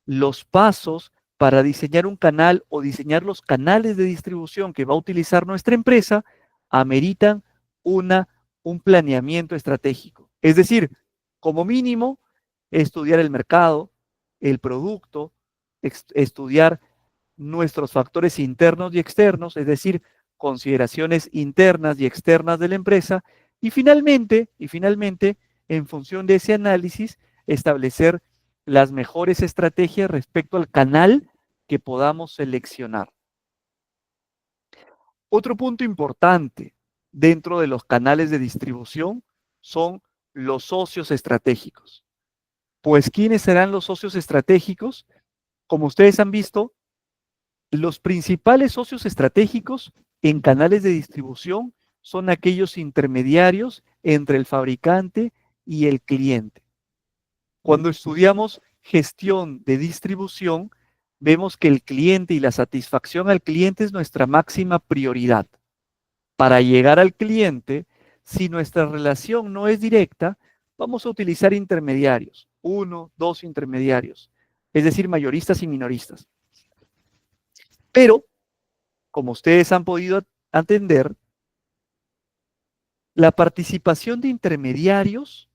Los pasos para diseñar un canal o diseñar los canales de distribución que va a utilizar nuestra empresa ameritan un planeamiento estratégico. Es decir, como mínimo, estudiar el mercado, el producto, estudiar nuestros factores internos y externos, es decir, consideraciones internas y externas de la empresa, y finalmente, en función de ese análisis, establecer las mejores estrategias respecto al canal que podamos seleccionar. Otro punto importante dentro de los canales de distribución son los socios estratégicos. Pues, ¿quiénes serán los socios estratégicos? Como ustedes han visto, los principales socios estratégicos en canales de distribución son aquellos intermediarios entre el fabricante y el cliente. Cuando estudiamos gestión de distribución, vemos que el cliente y la satisfacción al cliente es nuestra máxima prioridad. Para llegar al cliente, si nuestra relación no es directa, vamos a utilizar intermediarios, 1, 2 intermediarios, es decir, mayoristas y minoristas. Pero, como ustedes han podido entender, la participación de intermediarios,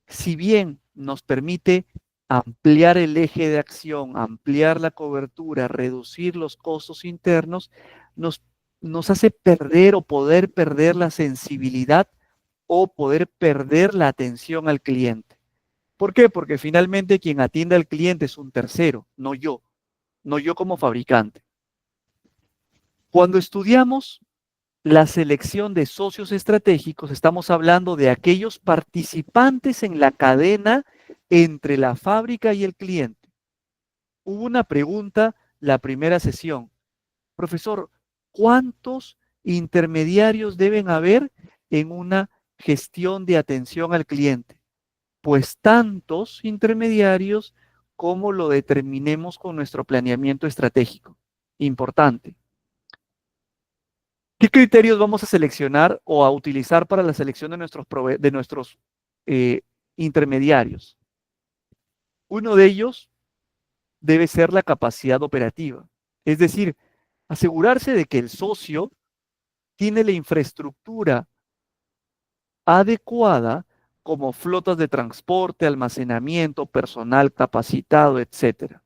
si bien nos permite ampliar el eje de acción, ampliar la cobertura, reducir los costos internos, nos hace perder o poder perder la sensibilidad o poder perder la atención al cliente. ¿Por qué? Porque finalmente quien atiende al cliente es un tercero, no yo como fabricante. Cuando estudiamos la selección de socios estratégicos, estamos hablando de aquellos participantes en la cadena entre la fábrica y el cliente. Hubo una pregunta la primera sesión. Profesor, ¿cuántos intermediarios deben haber en una gestión de atención al cliente? Pues tantos intermediarios como lo determinemos con nuestro planeamiento estratégico. Importante. ¿Qué criterios vamos a seleccionar o a utilizar para la selección de nuestros intermediarios? Uno de ellos debe ser la capacidad operativa, es decir, asegurarse de que el socio tiene la infraestructura adecuada como flotas de transporte, almacenamiento, personal capacitado, etc.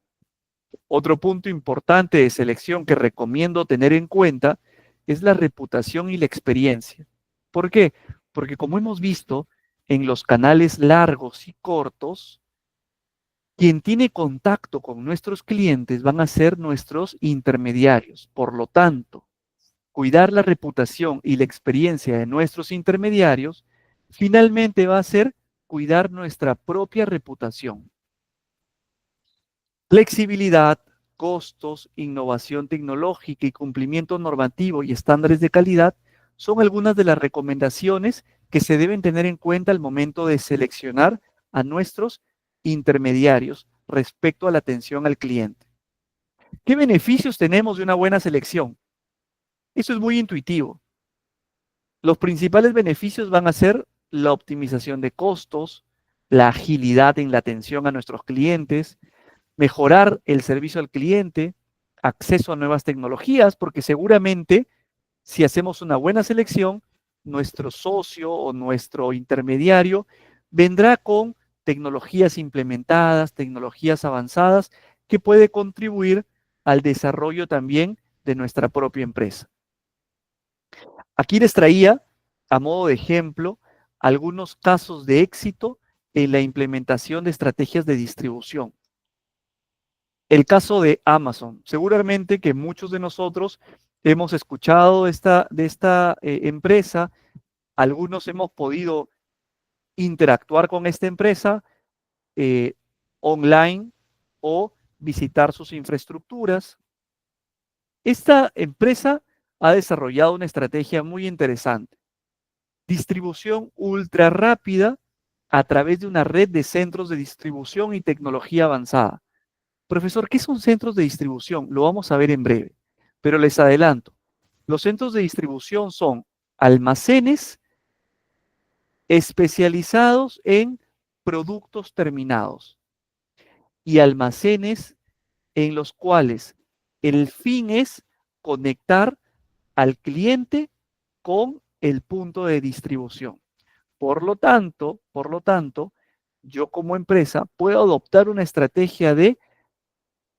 Otro punto importante de selección que recomiendo tener en cuenta es la reputación y la experiencia. ¿Por qué? Porque como hemos visto en los canales largos y cortos, quien tiene contacto con nuestros clientes van a ser nuestros intermediarios. Por lo tanto, cuidar la reputación y la experiencia de nuestros intermediarios finalmente va a ser cuidar nuestra propia reputación. Flexibilidad, costos, innovación tecnológica y cumplimiento normativo y estándares de calidad son algunas de las recomendaciones que se deben tener en cuenta al momento de seleccionar a nuestros intermediarios respecto a la atención al cliente. ¿Qué beneficios tenemos de una buena selección? Eso es muy intuitivo. Los principales beneficios van a ser la optimización de costos, la agilidad en la atención a nuestros clientes, mejorar el servicio al cliente, acceso a nuevas tecnologías, porque seguramente si hacemos una buena selección, nuestro socio o nuestro intermediario vendrá con tecnologías implementadas, tecnologías avanzadas, que puede contribuir al desarrollo también de nuestra propia empresa. Aquí les traía, a modo de ejemplo, algunos casos de éxito en la implementación de estrategias de distribución. El caso de Amazon. Seguramente que muchos de nosotros hemos escuchado de esta empresa, algunos hemos podido interactuar con esta empresa online o visitar sus infraestructuras. Esta empresa ha desarrollado una estrategia muy interesante. Distribución ultra rápida a través de una red de centros de distribución y tecnología avanzada. Profesor, ¿qué son centros de distribución? Lo vamos a ver en breve, pero les adelanto. Los centros de distribución son almacenes especializados en productos terminados y almacenes en los cuales el fin es conectar al cliente con el punto de distribución. Por lo tanto, yo como empresa puedo adoptar una estrategia de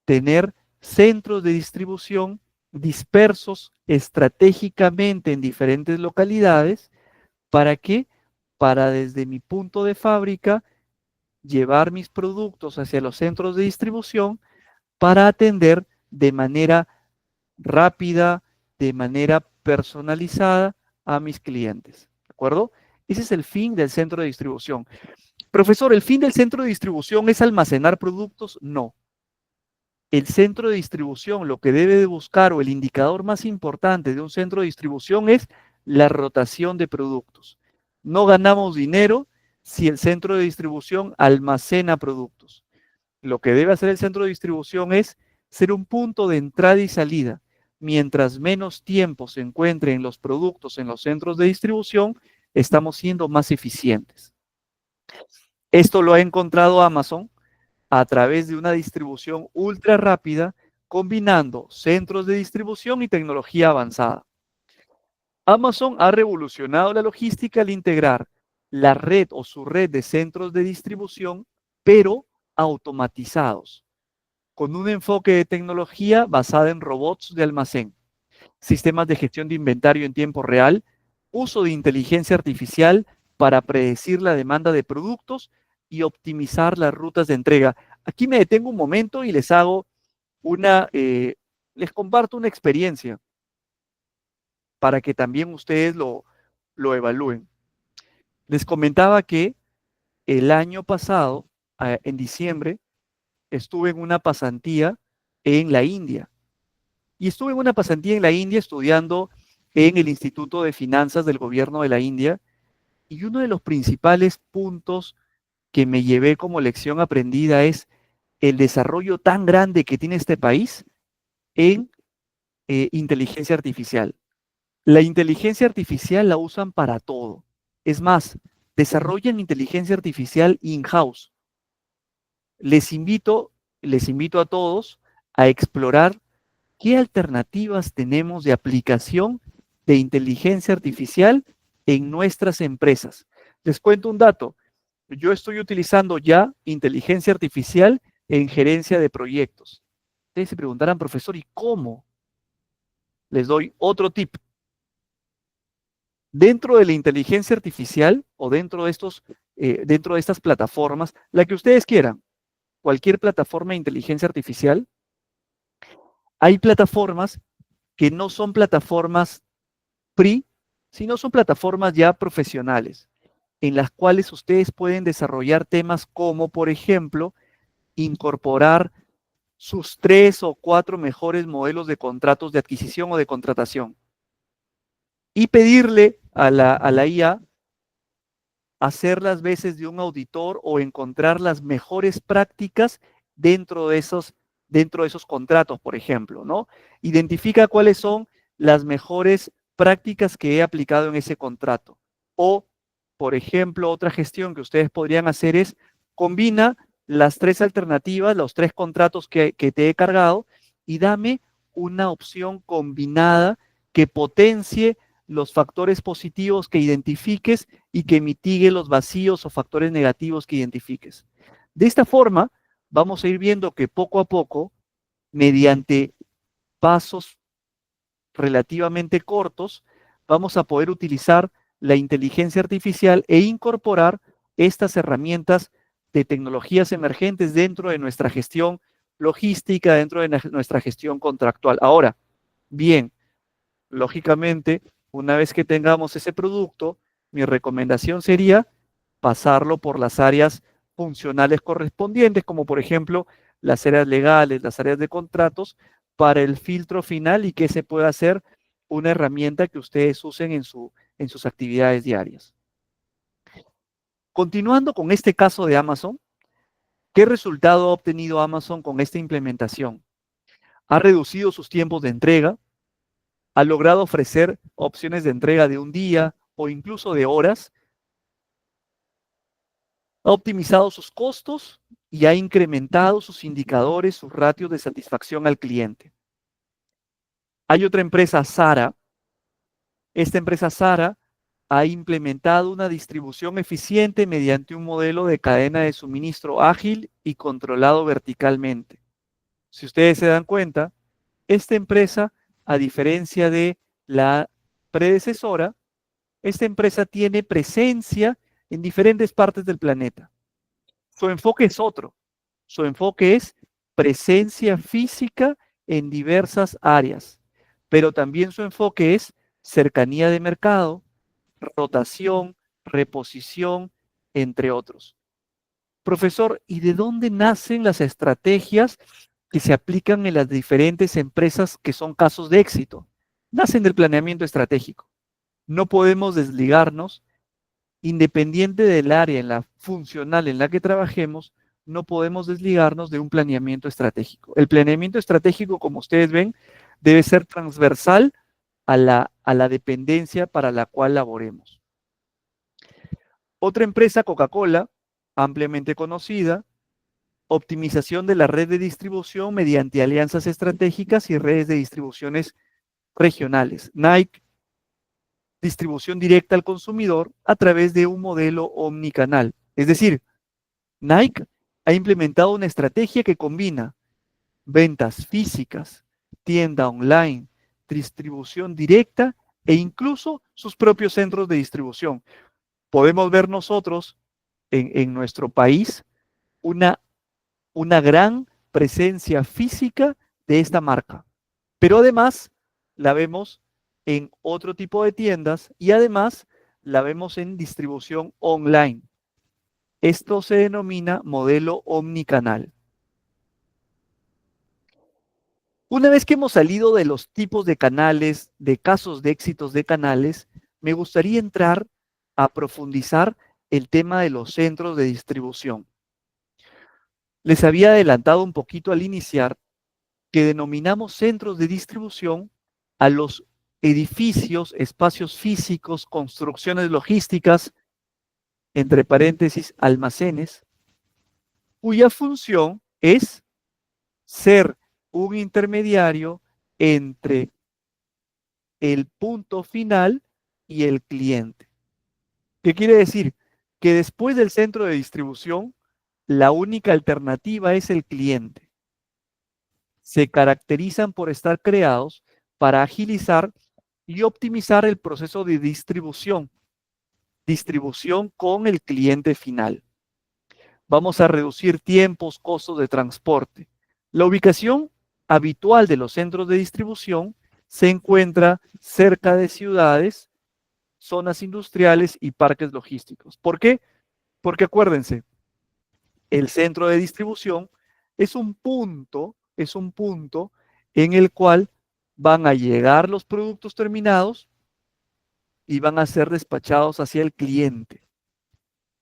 tener centros de distribución dispersos estratégicamente en diferentes localidades. ¿Para qué? Para desde mi punto de fábrica llevar mis productos hacia los centros de distribución para atender de manera rápida, de manera personalizada a mis clientes. ¿De acuerdo? Ese es el fin del centro de distribución. Profesor, ¿el fin del centro de distribución es almacenar productos? No. El centro de distribución lo que debe de buscar o el indicador más importante de un centro de distribución es la rotación de productos. No ganamos dinero si el centro de distribución almacena productos. Lo que debe hacer el centro de distribución es ser un punto de entrada y salida. Mientras menos tiempo se encuentren los productos en los centros de distribución, estamos siendo más eficientes. Esto lo ha encontrado Amazon a través de una distribución ultra rápida, combinando centros de distribución y tecnología avanzada. Amazon ha revolucionado la logística al integrar la red o su red de centros de distribución, pero automatizados, con un enfoque de tecnología basada en robots de almacén, sistemas de gestión de inventario en tiempo real, uso de inteligencia artificial para predecir la demanda de productos y optimizar las rutas de entrega. Aquí me detengo un momento y les hago les comparto una experiencia para que también ustedes lo evalúen. Les comentaba que el año pasado, en diciembre, estuve en una pasantía en la India. Y estuve en una pasantía en la India estudiando en el Instituto de Finanzas del Gobierno de la India. Y uno de los principales puntos que me llevé como lección aprendida es el desarrollo tan grande que tiene este país en inteligencia artificial. La inteligencia artificial la usan para todo. Es más, desarrollan inteligencia artificial in-house. Les invito, les invito a todos a explorar qué alternativas tenemos de aplicación de inteligencia artificial en nuestras empresas. Les cuento un dato. Yo estoy utilizando ya inteligencia artificial en gerencia de proyectos. Ustedes se preguntarán, profesor, ¿y cómo? Les doy otro tip. Dentro de la inteligencia artificial o dentro de estas plataformas, la que ustedes quieran, cualquier plataforma de inteligencia artificial, hay plataformas que no son plataformas free, sino son plataformas ya profesionales, en las cuales ustedes pueden desarrollar temas como, por ejemplo, incorporar sus 3 o 4 mejores modelos de contratos de adquisición o de contratación y pedirle a la IA hacer las veces de un auditor o encontrar las mejores prácticas dentro de esos contratos, por ejemplo, ¿no? Identifica cuáles son las mejores prácticas que he aplicado en ese contrato. O, por ejemplo, otra gestión que ustedes podrían hacer es combina las 3 alternativas, los 3 contratos que te he cargado y dame una opción combinada que potencie los factores positivos que identifiques y que mitigue los vacíos o factores negativos que identifiques. De esta forma, vamos a ir viendo que poco a poco, mediante pasos relativamente cortos, vamos a poder utilizar la inteligencia artificial e incorporar estas herramientas de tecnologías emergentes dentro de nuestra gestión logística, dentro de nuestra gestión contractual. Ahora, bien, lógicamente, una vez que tengamos ese producto, mi recomendación sería pasarlo por las áreas funcionales correspondientes, como por ejemplo las áreas legales, las áreas de contratos, para el filtro final y que se pueda hacer una herramienta que ustedes usen en sus actividades diarias. Continuando con este caso de Amazon, ¿qué resultado ha obtenido Amazon con esta implementación? Ha reducido sus tiempos de entrega, ha logrado ofrecer opciones de entrega de un día o incluso de horas, ha optimizado sus costos y ha incrementado sus indicadores, sus ratios de satisfacción al cliente. Hay otra empresa, Zara. Esta empresa Zara ha implementado una distribución eficiente mediante un modelo de cadena de suministro ágil y controlado verticalmente. Si ustedes se dan cuenta, esta empresa, a diferencia de la predecesora, esta empresa tiene presencia en diferentes partes del planeta. Su enfoque es otro. Su enfoque es presencia física en diversas áreas, pero también su enfoque es cercanía de mercado, rotación, reposición, entre otros. Profesor, ¿y de dónde nacen las estrategias que se aplican en las diferentes empresas que son casos de éxito? Nacen del planeamiento estratégico. No podemos desligarnos, independiente del área en la funcional en la que trabajemos, no podemos desligarnos de un planeamiento estratégico. El planeamiento estratégico, como ustedes ven, debe ser transversal a la dependencia para la cual laboremos. Otra empresa, Coca-Cola, ampliamente conocida, optimización de la red de distribución mediante alianzas estratégicas y redes de distribuciones regionales. Nike, distribución directa al consumidor a través de un modelo omnicanal. Es decir, Nike ha implementado una estrategia que combina ventas físicas, tienda online, distribución directa e incluso sus propios centros de distribución. Podemos ver nosotros en nuestro país una gran presencia física de esta marca, pero además la vemos en otro tipo de tiendas y además la vemos en distribución online. Esto se denomina modelo omnicanal. Una vez que hemos salido de los tipos de canales, de casos de éxitos de canales, me gustaría entrar a profundizar el tema de los centros de distribución. Les había adelantado un poquito al iniciar que denominamos centros de distribución a los edificios, espacios físicos, construcciones logísticas, entre paréntesis, almacenes, cuya función es ser un intermediario entre el punto final y el cliente. ¿Qué quiere decir? Que después del centro de distribución, la única alternativa es el cliente. Se caracterizan por estar creados para agilizar y optimizar el proceso de distribución con el cliente final. Vamos a reducir tiempos, costos de transporte. La ubicación habitual de los centros de distribución se encuentra cerca de ciudades, zonas industriales y parques logísticos. ¿Por qué? Porque acuérdense, el centro de distribución es un punto en el cual van a llegar los productos terminados y van a ser despachados hacia el cliente.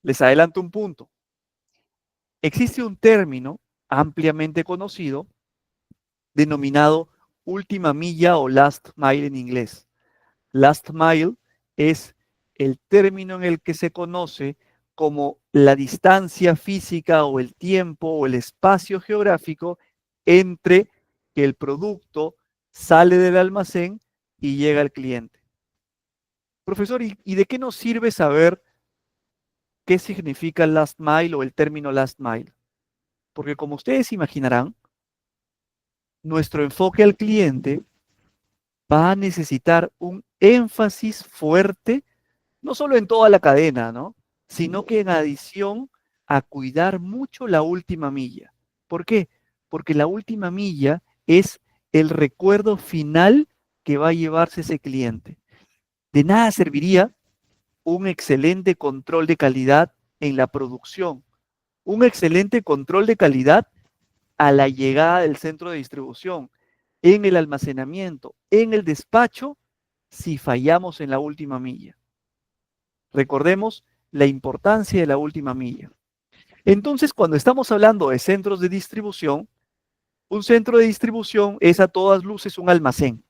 Les adelanto un punto. Existe un término ampliamente conocido denominado última milla o last mile en inglés. Last mile es el término en el que se conoce como la distancia física o el tiempo o el espacio geográfico entre que el producto sale del almacén y llega al cliente. Profesor, ¿y de qué nos sirve saber qué significa last mile o el término last mile? Porque como ustedes imaginarán, nuestro enfoque al cliente va a necesitar un énfasis fuerte, no solo en toda la cadena, ¿no? Sino que en adición a cuidar mucho la última milla. ¿Por qué? Porque la última milla es el recuerdo final que va a llevarse ese cliente. De nada serviría un excelente control de calidad en la producción, un excelente control de calidad a la llegada del centro de distribución, en el almacenamiento, en el despacho, si fallamos en la última milla. Recordemos la importancia de la última milla. Entonces, cuando estamos hablando de centros de distribución, un centro de distribución es a todas luces un almacén.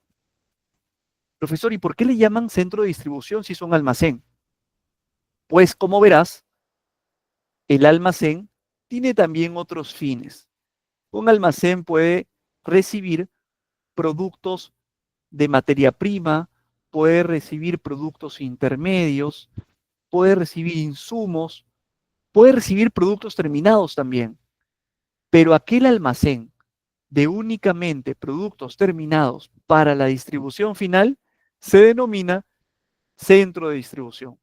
Profesor, ¿y por qué le llaman centro de distribución si es un almacén? Pues como verás, el almacén tiene también otros fines. Un almacén puede recibir productos de materia prima, puede recibir productos intermedios, puede recibir insumos, puede recibir productos terminados también. Pero aquel almacén de únicamente productos terminados para la distribución final se denomina centro de distribución.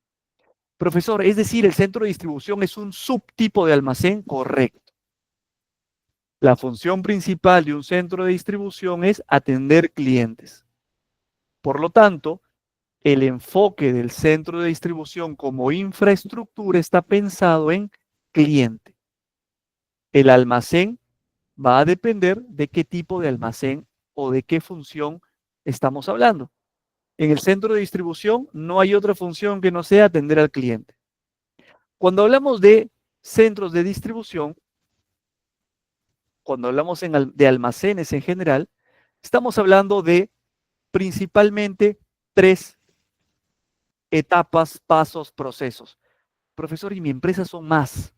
Profesor, es decir, el centro de distribución es un subtipo de almacén, correcto. La función principal de un centro de distribución es atender clientes. Por lo tanto, el enfoque del centro de distribución como infraestructura está pensado en cliente. El almacén va a depender de qué tipo de almacén o de qué función estamos hablando. En el centro de distribución no hay otra función que no sea atender al cliente. Cuando hablamos de centros de distribución, cuando hablamos de almacenes en general, estamos hablando de principalmente tres etapas, pasos, procesos. Profesor, y mi empresa son más.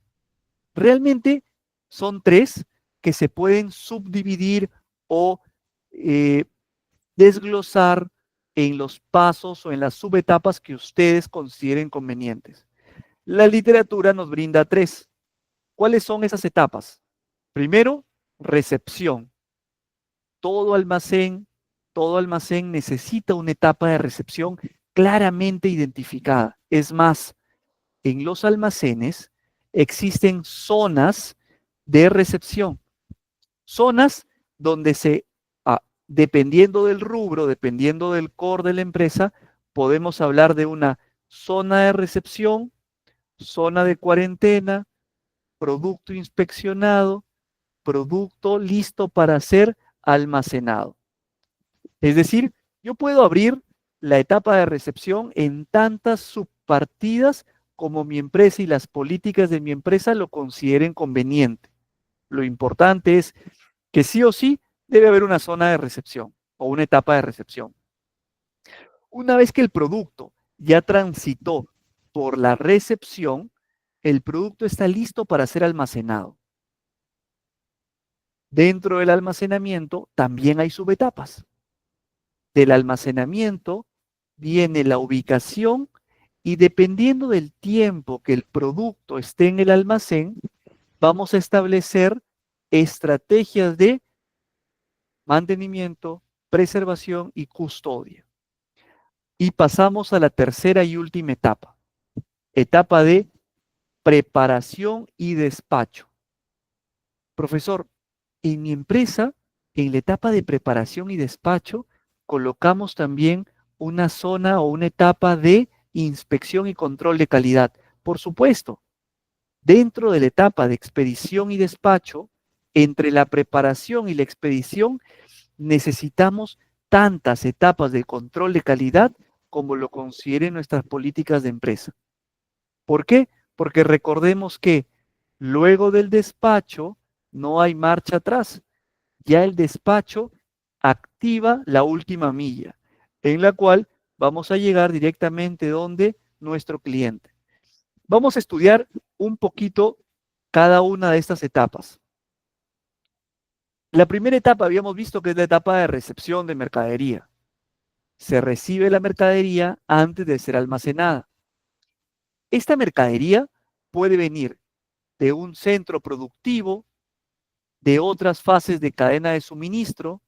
Realmente son tres que se pueden subdividir o eh, desglosar en los pasos o en las subetapas que ustedes consideren convenientes. La literatura nos brinda tres. ¿Cuáles son esas etapas? Primero, recepción. Todo almacén necesita una etapa de recepción claramente identificada. Es más, en los almacenes existen zonas de recepción, zonas donde dependiendo del rubro, dependiendo del core de la empresa, podemos hablar de una zona de recepción, zona de cuarentena, producto inspeccionado, producto listo para ser almacenado. Es decir, yo puedo abrir la etapa de recepción en tantas subpartidas como mi empresa y las políticas de mi empresa lo consideren conveniente. Lo importante es que sí o sí debe haber una zona de recepción o una etapa de recepción. Una vez que el producto ya transitó por la recepción, el producto está listo para ser almacenado. Dentro del almacenamiento también hay subetapas. Del almacenamiento viene la ubicación y dependiendo del tiempo que el producto esté en el almacén, vamos a establecer estrategias de mantenimiento, preservación y custodia. Y pasamos a la tercera y última etapa de preparación y despacho. Profesor, en mi empresa, en la etapa de preparación y despacho, colocamos también una zona o una etapa de inspección y control de calidad. Por supuesto, dentro de la etapa de expedición y despacho, entre la preparación y la expedición, necesitamos tantas etapas de control de calidad como lo consideren nuestras políticas de empresa. ¿Por qué? Porque recordemos que luego del despacho no hay marcha atrás. Ya el despacho activa la última milla, en la cual vamos a llegar directamente donde nuestro cliente. Vamos a estudiar un poquito cada una de estas etapas. La primera etapa habíamos visto que es la etapa de recepción de mercadería. Se recibe la mercadería antes de ser almacenada. Esta mercadería puede venir de un centro productivo, de otras fases de cadena de suministro,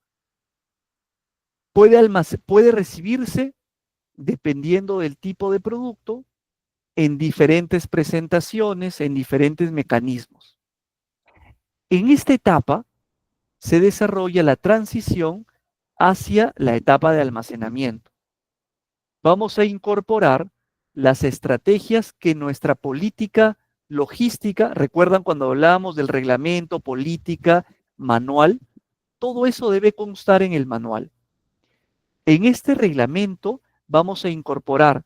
puede recibirse, dependiendo del tipo de producto, en diferentes presentaciones, en diferentes mecanismos. En esta etapa se desarrolla la transición hacia la etapa de almacenamiento. Vamos a incorporar las estrategias que nuestra política logística, recuerdan cuando hablábamos del reglamento, política, manual, todo eso debe constar en el manual. En este reglamento vamos a incorporar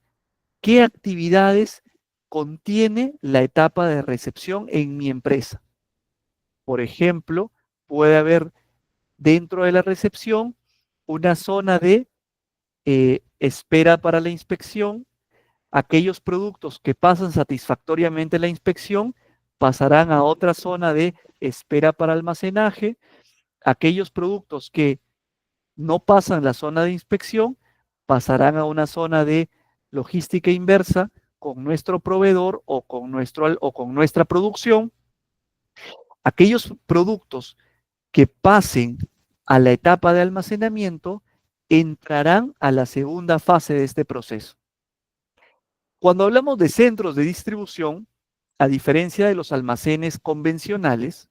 qué actividades contiene la etapa de recepción en mi empresa. Por ejemplo, puede haber dentro de la recepción una zona de espera para la inspección. Aquellos productos que pasan satisfactoriamente la inspección pasarán a otra zona de espera para almacenaje. Aquellos productos que no pasan la zona de inspección pasarán a una zona de logística inversa con nuestro proveedor o con nuestra producción. Aquellos productos que pasen a la etapa de almacenamiento entrarán a la segunda fase de este proceso. Cuando hablamos de centros de distribución, a diferencia de los almacenes convencionales,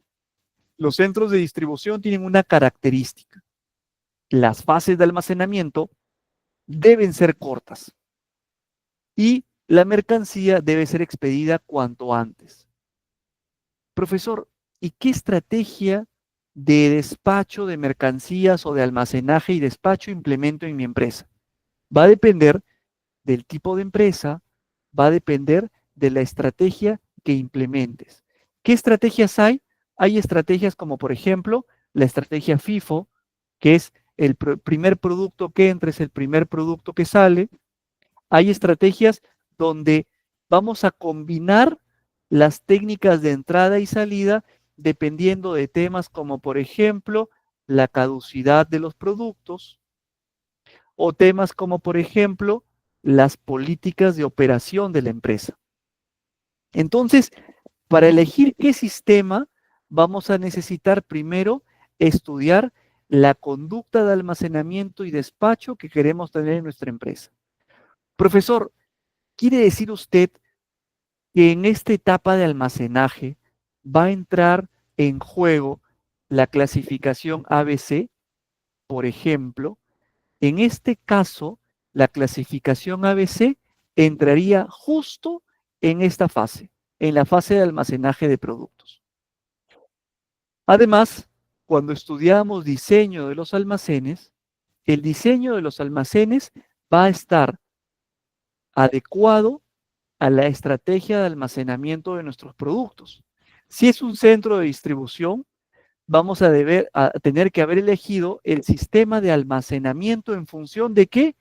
Los centros de distribución tienen una característica. Las fases de almacenamiento deben ser cortas y la mercancía debe ser expedida cuanto antes. Profesor, ¿y qué estrategia de despacho de mercancías o de almacenaje y despacho implemento en mi empresa? Va a depender del tipo de empresa, va a depender de la estrategia que implementes. ¿Qué estrategias hay? Hay estrategias como, por ejemplo, la estrategia FIFO, que es el primer producto que entra, es el primer producto que sale. Hay estrategias donde vamos a combinar las técnicas de entrada y salida dependiendo de temas como, por ejemplo, la caducidad de los productos o temas como, por ejemplo, las políticas de operación de la empresa. Entonces, para elegir qué sistema, vamos a necesitar primero estudiar la conducta de almacenamiento y despacho que queremos tener en nuestra empresa. Profesor, ¿quiere decir usted que en esta etapa de almacenaje va a entrar en juego la clasificación ABC? Por ejemplo, en este caso, la clasificación ABC entraría justo en esta fase, en la fase de almacenaje de productos. Además, cuando estudiamos diseño de los almacenes, el diseño de los almacenes va a estar adecuado a la estrategia de almacenamiento de nuestros productos. Si es un centro de distribución, vamos a tener que haber elegido el sistema de almacenamiento en función de qué?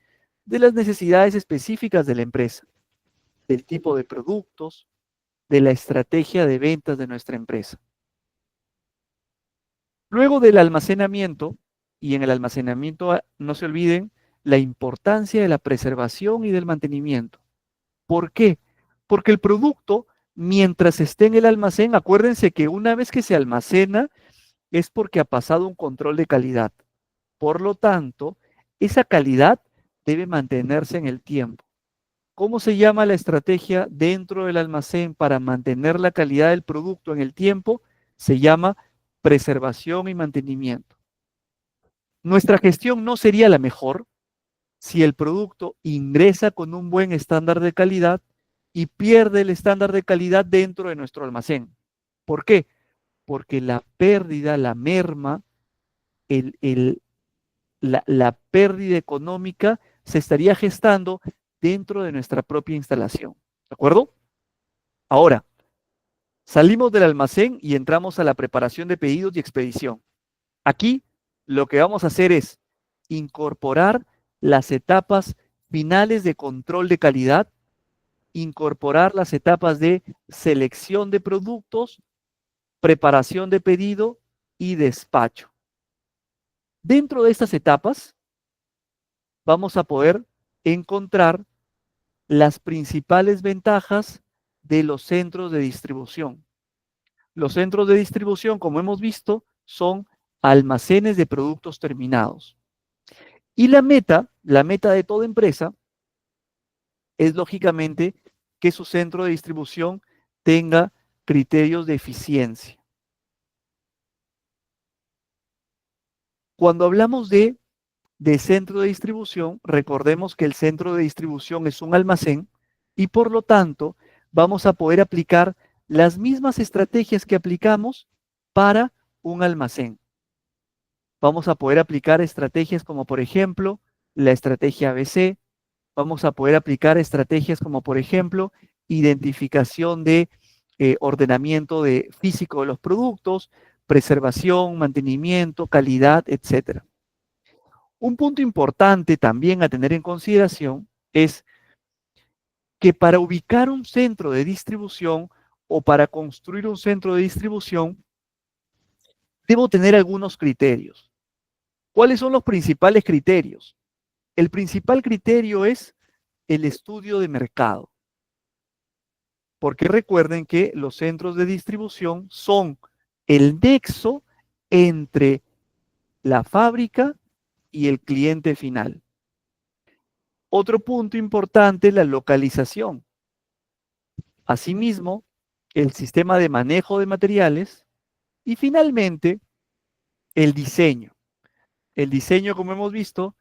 De las necesidades específicas de la empresa, del tipo de productos, de la estrategia de ventas de nuestra empresa. Luego del almacenamiento, y en el almacenamiento no se olviden la importancia de la preservación y del mantenimiento. ¿Por qué? Porque el producto, mientras esté en el almacén, acuérdense que una vez que se almacena es porque ha pasado un control de calidad. Por lo tanto, esa calidad debe mantenerse en el tiempo. ¿Cómo se llama la estrategia dentro del almacén para mantener la calidad del producto en el tiempo? Se llama preservación y mantenimiento. Nuestra gestión no sería la mejor si el producto ingresa con un buen estándar de calidad y pierde el estándar de calidad dentro de nuestro almacén. ¿Por qué? Porque la pérdida, la merma, la pérdida económica se estaría gestando dentro de nuestra propia instalación. ¿De acuerdo? Ahora, salimos del almacén y entramos a la preparación de pedidos y expedición. Aquí lo que vamos a hacer es incorporar las etapas finales de control de calidad, incorporar las etapas de selección de productos, preparación de pedido y despacho. Dentro de estas etapas vamos a poder encontrar las principales ventajas de los centros de distribución. Los centros de distribución, como hemos visto, son almacenes de productos terminados. Y la meta de toda empresa es lógicamente que su centro de distribución tenga criterios de eficiencia. Cuando hablamos de centro de distribución, recordemos que el centro de distribución es un almacén y por lo tanto vamos a poder aplicar las mismas estrategias que aplicamos para un almacén. Vamos a poder aplicar estrategias como por ejemplo la estrategia ABC, vamos a poder aplicar estrategias como por ejemplo identificación de ordenamiento físico de los productos, preservación, mantenimiento, calidad, etcétera. Un punto importante también a tener en consideración es que para ubicar un centro de distribución o para construir un centro de distribución, debo tener algunos criterios. ¿Cuáles son los principales criterios? El principal criterio es el estudio de mercado. Porque recuerden que los centros de distribución son el nexo entre la fábrica y el cliente final. Otro punto importante es la localización. Asimismo, el sistema de manejo de materiales Y finalmente, el diseño. El diseño, como hemos visto,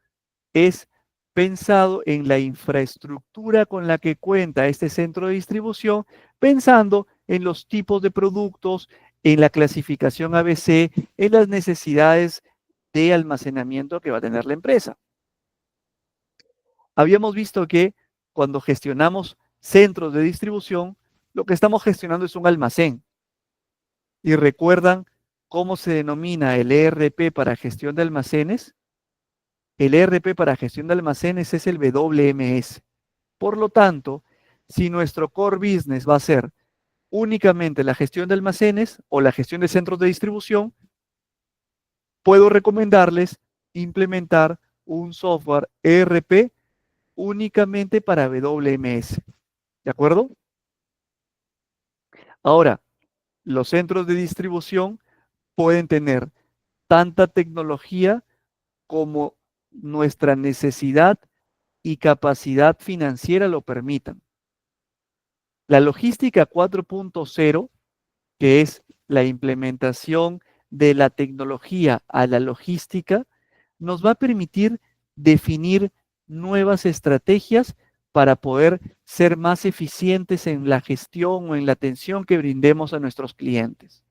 es pensado en la infraestructura con la que cuenta este centro de distribución, pensando en los tipos de productos, en la clasificación ABC, en las necesidades de almacenamiento que va a tener la empresa. Habíamos visto que cuando gestionamos centros de distribución, lo que estamos gestionando es un almacén. ¿Y recuerdan cómo se denomina el ERP para gestión de almacenes? El ERP para gestión de almacenes es el WMS. Por lo tanto, si nuestro core business va a ser únicamente la gestión de almacenes o la gestión de centros de distribución, puedo recomendarles implementar un software ERP únicamente para WMS. ¿De acuerdo? Ahora, los centros de distribución pueden tener tanta tecnología como nuestra necesidad y capacidad financiera lo permitan. La logística 4.0, que es la implementación de la tecnología a la logística, nos va a permitir definir nuevas estrategias para poder ser más eficientes en la gestión o en la atención que brindemos a nuestros clientes.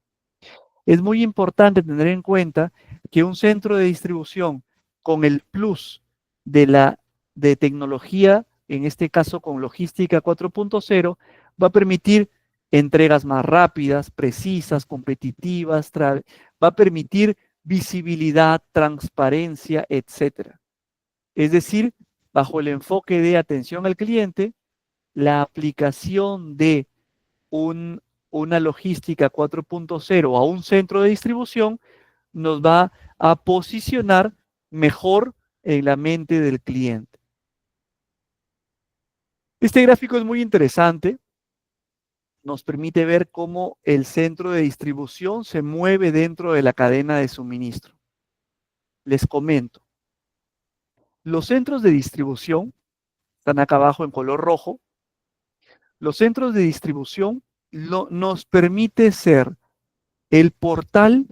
Es muy importante tener en cuenta que un centro de distribución con el plus de tecnología, en este caso con logística 4.0, va a permitir entregas más rápidas, precisas, competitivas, va a permitir visibilidad, transparencia, etcétera. Es decir, bajo el enfoque de atención al cliente, la aplicación de una logística 4.0 a un centro de distribución nos va a posicionar mejor en la mente del cliente. Este gráfico es muy interesante. Nos permite ver cómo el centro de distribución se mueve dentro de la cadena de suministro. Les comento. Los centros de distribución están acá abajo en color rojo. Los centros de distribución nos permite ser el portal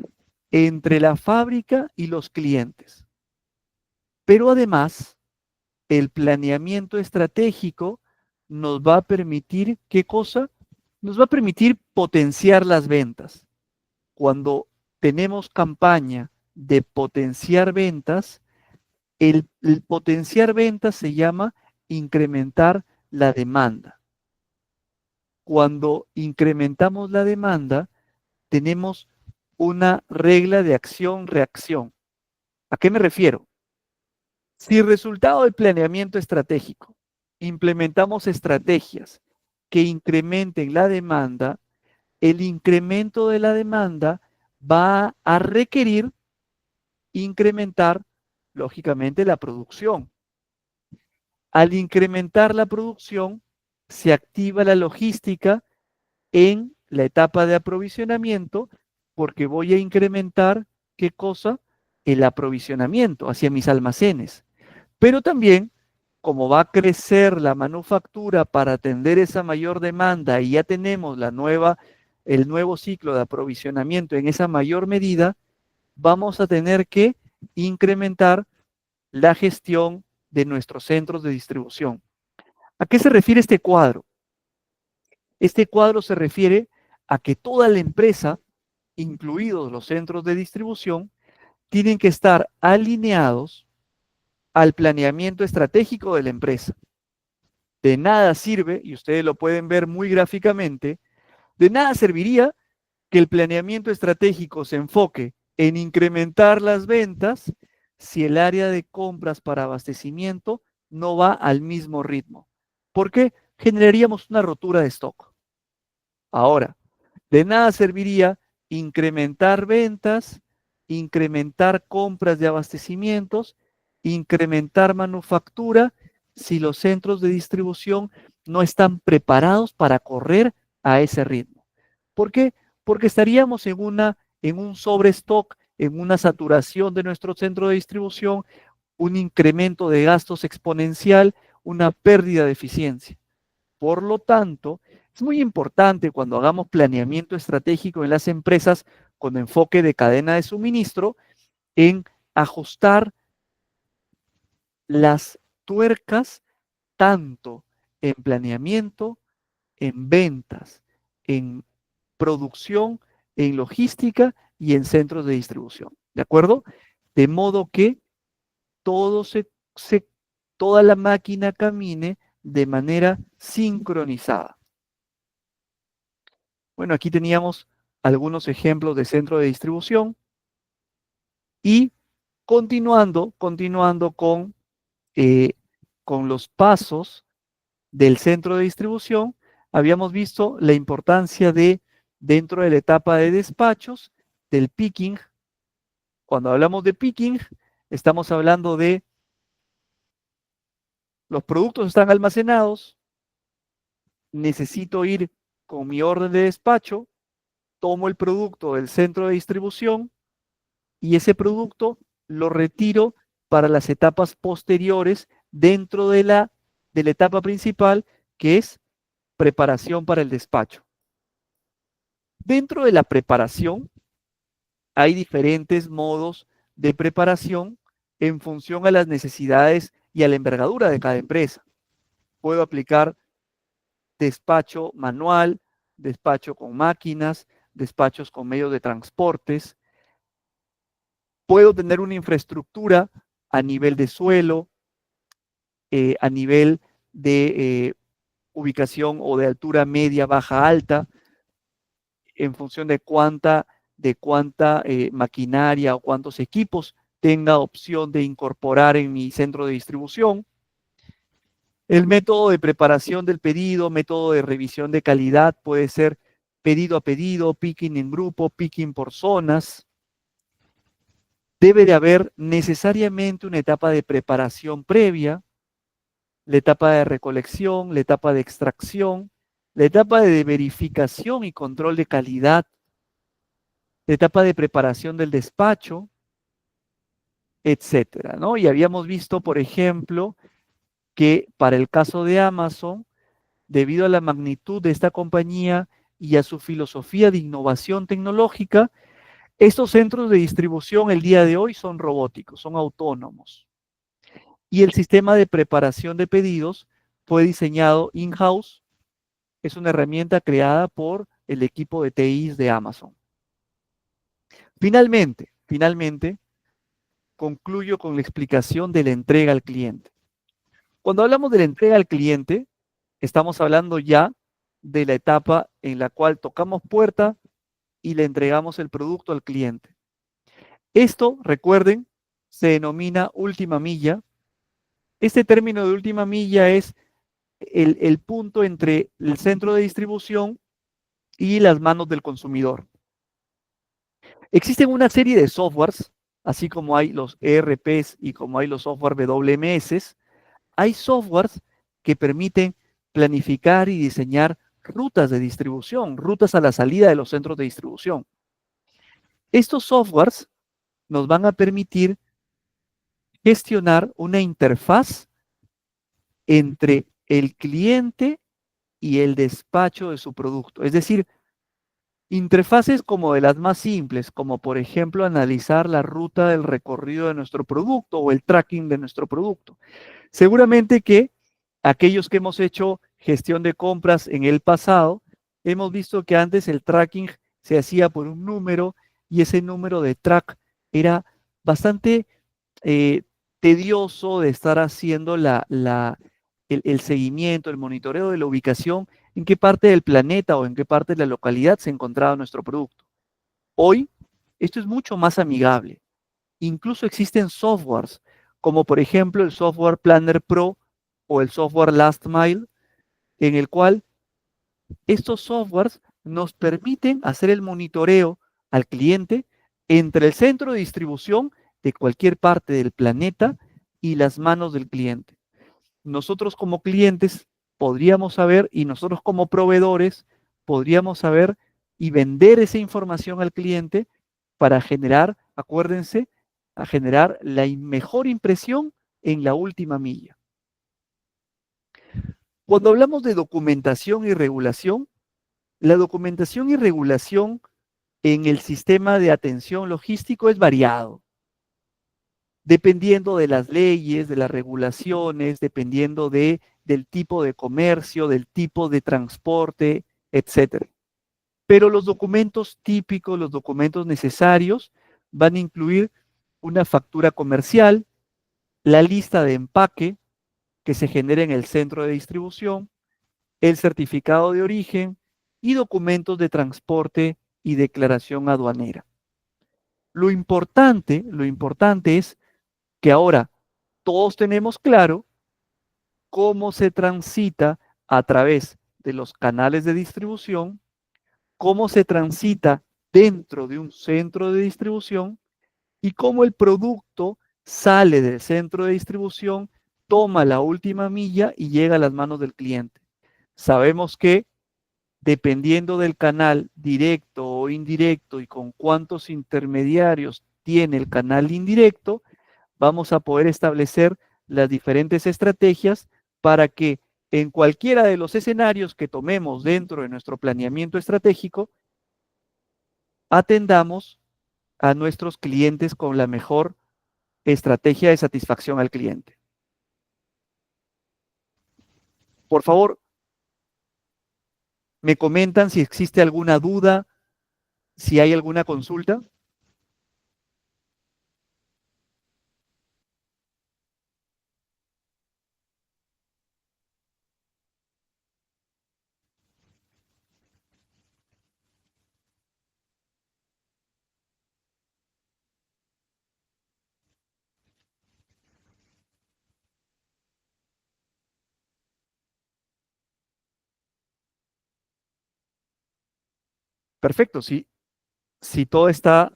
entre la fábrica y los clientes. Pero además, el planeamiento estratégico nos va a permitir, ¿qué cosa? Nos va a permitir potenciar las ventas. Cuando tenemos campaña de potenciar ventas, el potenciar ventas se llama incrementar la demanda. Cuando incrementamos la demanda, tenemos una regla de acción-reacción. ¿A qué me refiero? Si resultado del planeamiento estratégico implementamos estrategias que incrementen la demanda, el incremento de la demanda va a requerir incrementar, lógicamente, la producción. Al incrementar la producción, se activa la logística en la etapa de aprovisionamiento porque voy a incrementar, ¿qué cosa? El aprovisionamiento hacia mis almacenes. Pero también, como va a crecer la manufactura para atender esa mayor demanda y ya tenemos el nuevo ciclo de aprovisionamiento en esa mayor medida, vamos a tener que incrementar la gestión de nuestros centros de distribución. ¿A qué se refiere este cuadro? Este cuadro se refiere a que toda la empresa, incluidos los centros de distribución, tienen que estar alineados al planeamiento estratégico de la empresa. De nada sirve, y ustedes lo pueden ver muy gráficamente, de nada serviría que el planeamiento estratégico se enfoque en incrementar las ventas si el área de compras para abastecimiento no va al mismo ritmo. ¿Por qué? Generaríamos una rotura de stock. Ahora, de nada serviría incrementar ventas, incrementar compras de abastecimientos, incrementar manufactura si los centros de distribución no están preparados para correr a ese ritmo. ¿Por qué? Porque estaríamos en un sobrestock, en una saturación de nuestro centro de distribución, un incremento de gastos exponencial, una pérdida de eficiencia. Por lo tanto, es muy importante cuando hagamos planeamiento estratégico en las empresas con enfoque de cadena de suministro en ajustar las tuercas tanto en planeamiento, en ventas, en producción, en logística y en centros de distribución. ¿De acuerdo? De modo que todo toda la máquina camine de manera sincronizada. Bueno, aquí teníamos algunos ejemplos de centro de distribución y continuando con los pasos del centro de distribución, habíamos visto la importancia de, dentro de la etapa de despachos, del picking. Cuando hablamos de picking, estamos hablando de los productos están almacenados, necesito ir con mi orden de despacho, tomo el producto del centro de distribución y ese producto lo retiro para las etapas posteriores dentro de la etapa principal, que es preparación para el despacho. Dentro de la preparación hay diferentes modos de preparación en función a las necesidades y a la envergadura de cada empresa. Puedo aplicar despacho manual, despacho con máquinas, despachos con medios de transportes. Puedo tener una infraestructura a nivel de suelo, a nivel de ubicación o de altura media, baja, alta, en función de cuánta maquinaria o cuántos equipos tenga opción de incorporar en mi centro de distribución. El método de preparación del pedido, método de revisión de calidad puede ser pedido a pedido, picking en grupo, picking por zonas. Debe de haber necesariamente una etapa de preparación previa, la etapa de recolección, la etapa de extracción, la etapa de verificación y control de calidad, la etapa de preparación del despacho, etcétera, ¿no? Y habíamos visto, por ejemplo, que para el caso de Amazon, debido a la magnitud de esta compañía y a su filosofía de innovación tecnológica, estos centros de distribución el día de hoy son robóticos, son autónomos. Y el sistema de preparación de pedidos fue diseñado in-house, es una herramienta creada por el equipo de TI de Amazon. Finalmente, concluyo con la explicación de la entrega al cliente. Cuando hablamos de la entrega al cliente, estamos hablando ya de la etapa en la cual tocamos puerta y le entregamos el producto al cliente. Esto, recuerden, se denomina última milla. Este término de última milla es el punto entre el centro de distribución y las manos del consumidor. Existen una serie de softwares, así como hay los ERPs y como hay los software WMS, hay softwares que permiten planificar y diseñar rutas de distribución, rutas a la salida de los centros de distribución. Estos softwares nos van a permitir gestionar una interfaz entre el cliente y el despacho de su producto. Es decir, interfaces como de las más simples, como por ejemplo analizar la ruta del recorrido de nuestro producto o el tracking de nuestro producto. Seguramente que aquellos que hemos hecho gestión de compras en el pasado, hemos visto que antes el tracking se hacía por un número y ese número de track era bastante tedioso de estar haciendo el seguimiento, el monitoreo de la ubicación, en qué parte del planeta o en qué parte de la localidad se encontraba nuestro producto. Hoy, esto es mucho más amigable. Incluso existen softwares, como por ejemplo el software Planner Pro o el software Last Mile, en el cual estos softwares nos permiten hacer el monitoreo al cliente entre el centro de distribución de cualquier parte del planeta y las manos del cliente. Nosotros como clientes podríamos saber y nosotros como proveedores podríamos saber y vender esa información al cliente para generar, acuérdense, a generar la mejor impresión en la última milla. Cuando hablamos de documentación y regulación, la documentación y regulación en el sistema de atención logístico es variado, dependiendo de las leyes, de las regulaciones, dependiendo del tipo de comercio, del tipo de transporte, etc. Pero los documentos típicos, los documentos necesarios, van a incluir una factura comercial, la lista de empaque que se genera en el centro de distribución, el certificado de origen y documentos de transporte y declaración aduanera. Lo importante es que ahora todos tenemos claro cómo se transita a través de los canales de distribución, cómo se transita dentro de un centro de distribución y cómo el producto sale del centro de distribución, toma la última milla y llega a las manos del cliente. Sabemos que dependiendo del canal directo o indirecto y con cuántos intermediarios tiene el canal indirecto, vamos a poder establecer las diferentes estrategias para que en cualquiera de los escenarios que tomemos dentro de nuestro planeamiento estratégico, atendamos a nuestros clientes con la mejor estrategia de satisfacción al cliente. Por favor, me comentan si existe alguna duda, si hay alguna consulta. Perfecto, sí. Si todo está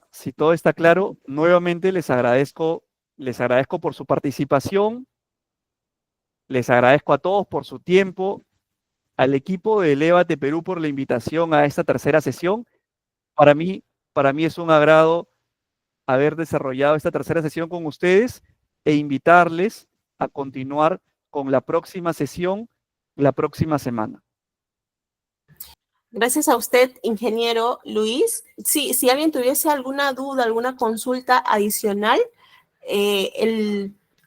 claro, nuevamente les agradezco por su participación, les agradezco a todos por su tiempo, al equipo de Elévate Perú por la invitación a esta tercera sesión. Para mí, para mí es un agrado haber desarrollado esta tercera sesión con ustedes e invitarles a continuar con la próxima sesión la próxima semana. Gracias a usted, ingeniero Luis. Sí, si alguien tuviese alguna duda, alguna consulta adicional,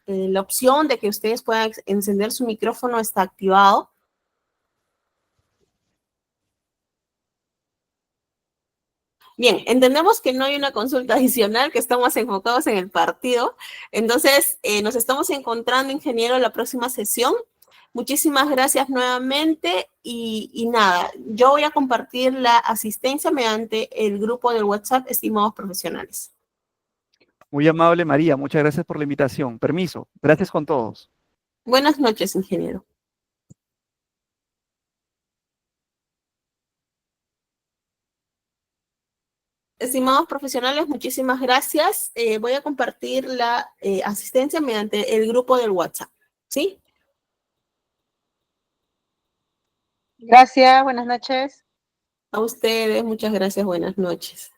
la opción de que ustedes puedan encender su micrófono está activado. Bien, entendemos que no hay una consulta adicional, que estamos enfocados en el partido. Entonces, nos estamos encontrando, ingeniero, en la próxima sesión. Muchísimas gracias nuevamente y nada, yo voy a compartir la asistencia mediante el grupo del WhatsApp, estimados profesionales. Muy amable, María. Muchas gracias por la invitación. Permiso. Gracias con todos. Buenas noches, ingeniero. Estimados profesionales, muchísimas gracias. Voy a compartir la asistencia mediante el grupo del WhatsApp, ¿sí? Gracias, buenas noches. A ustedes, muchas gracias, buenas noches.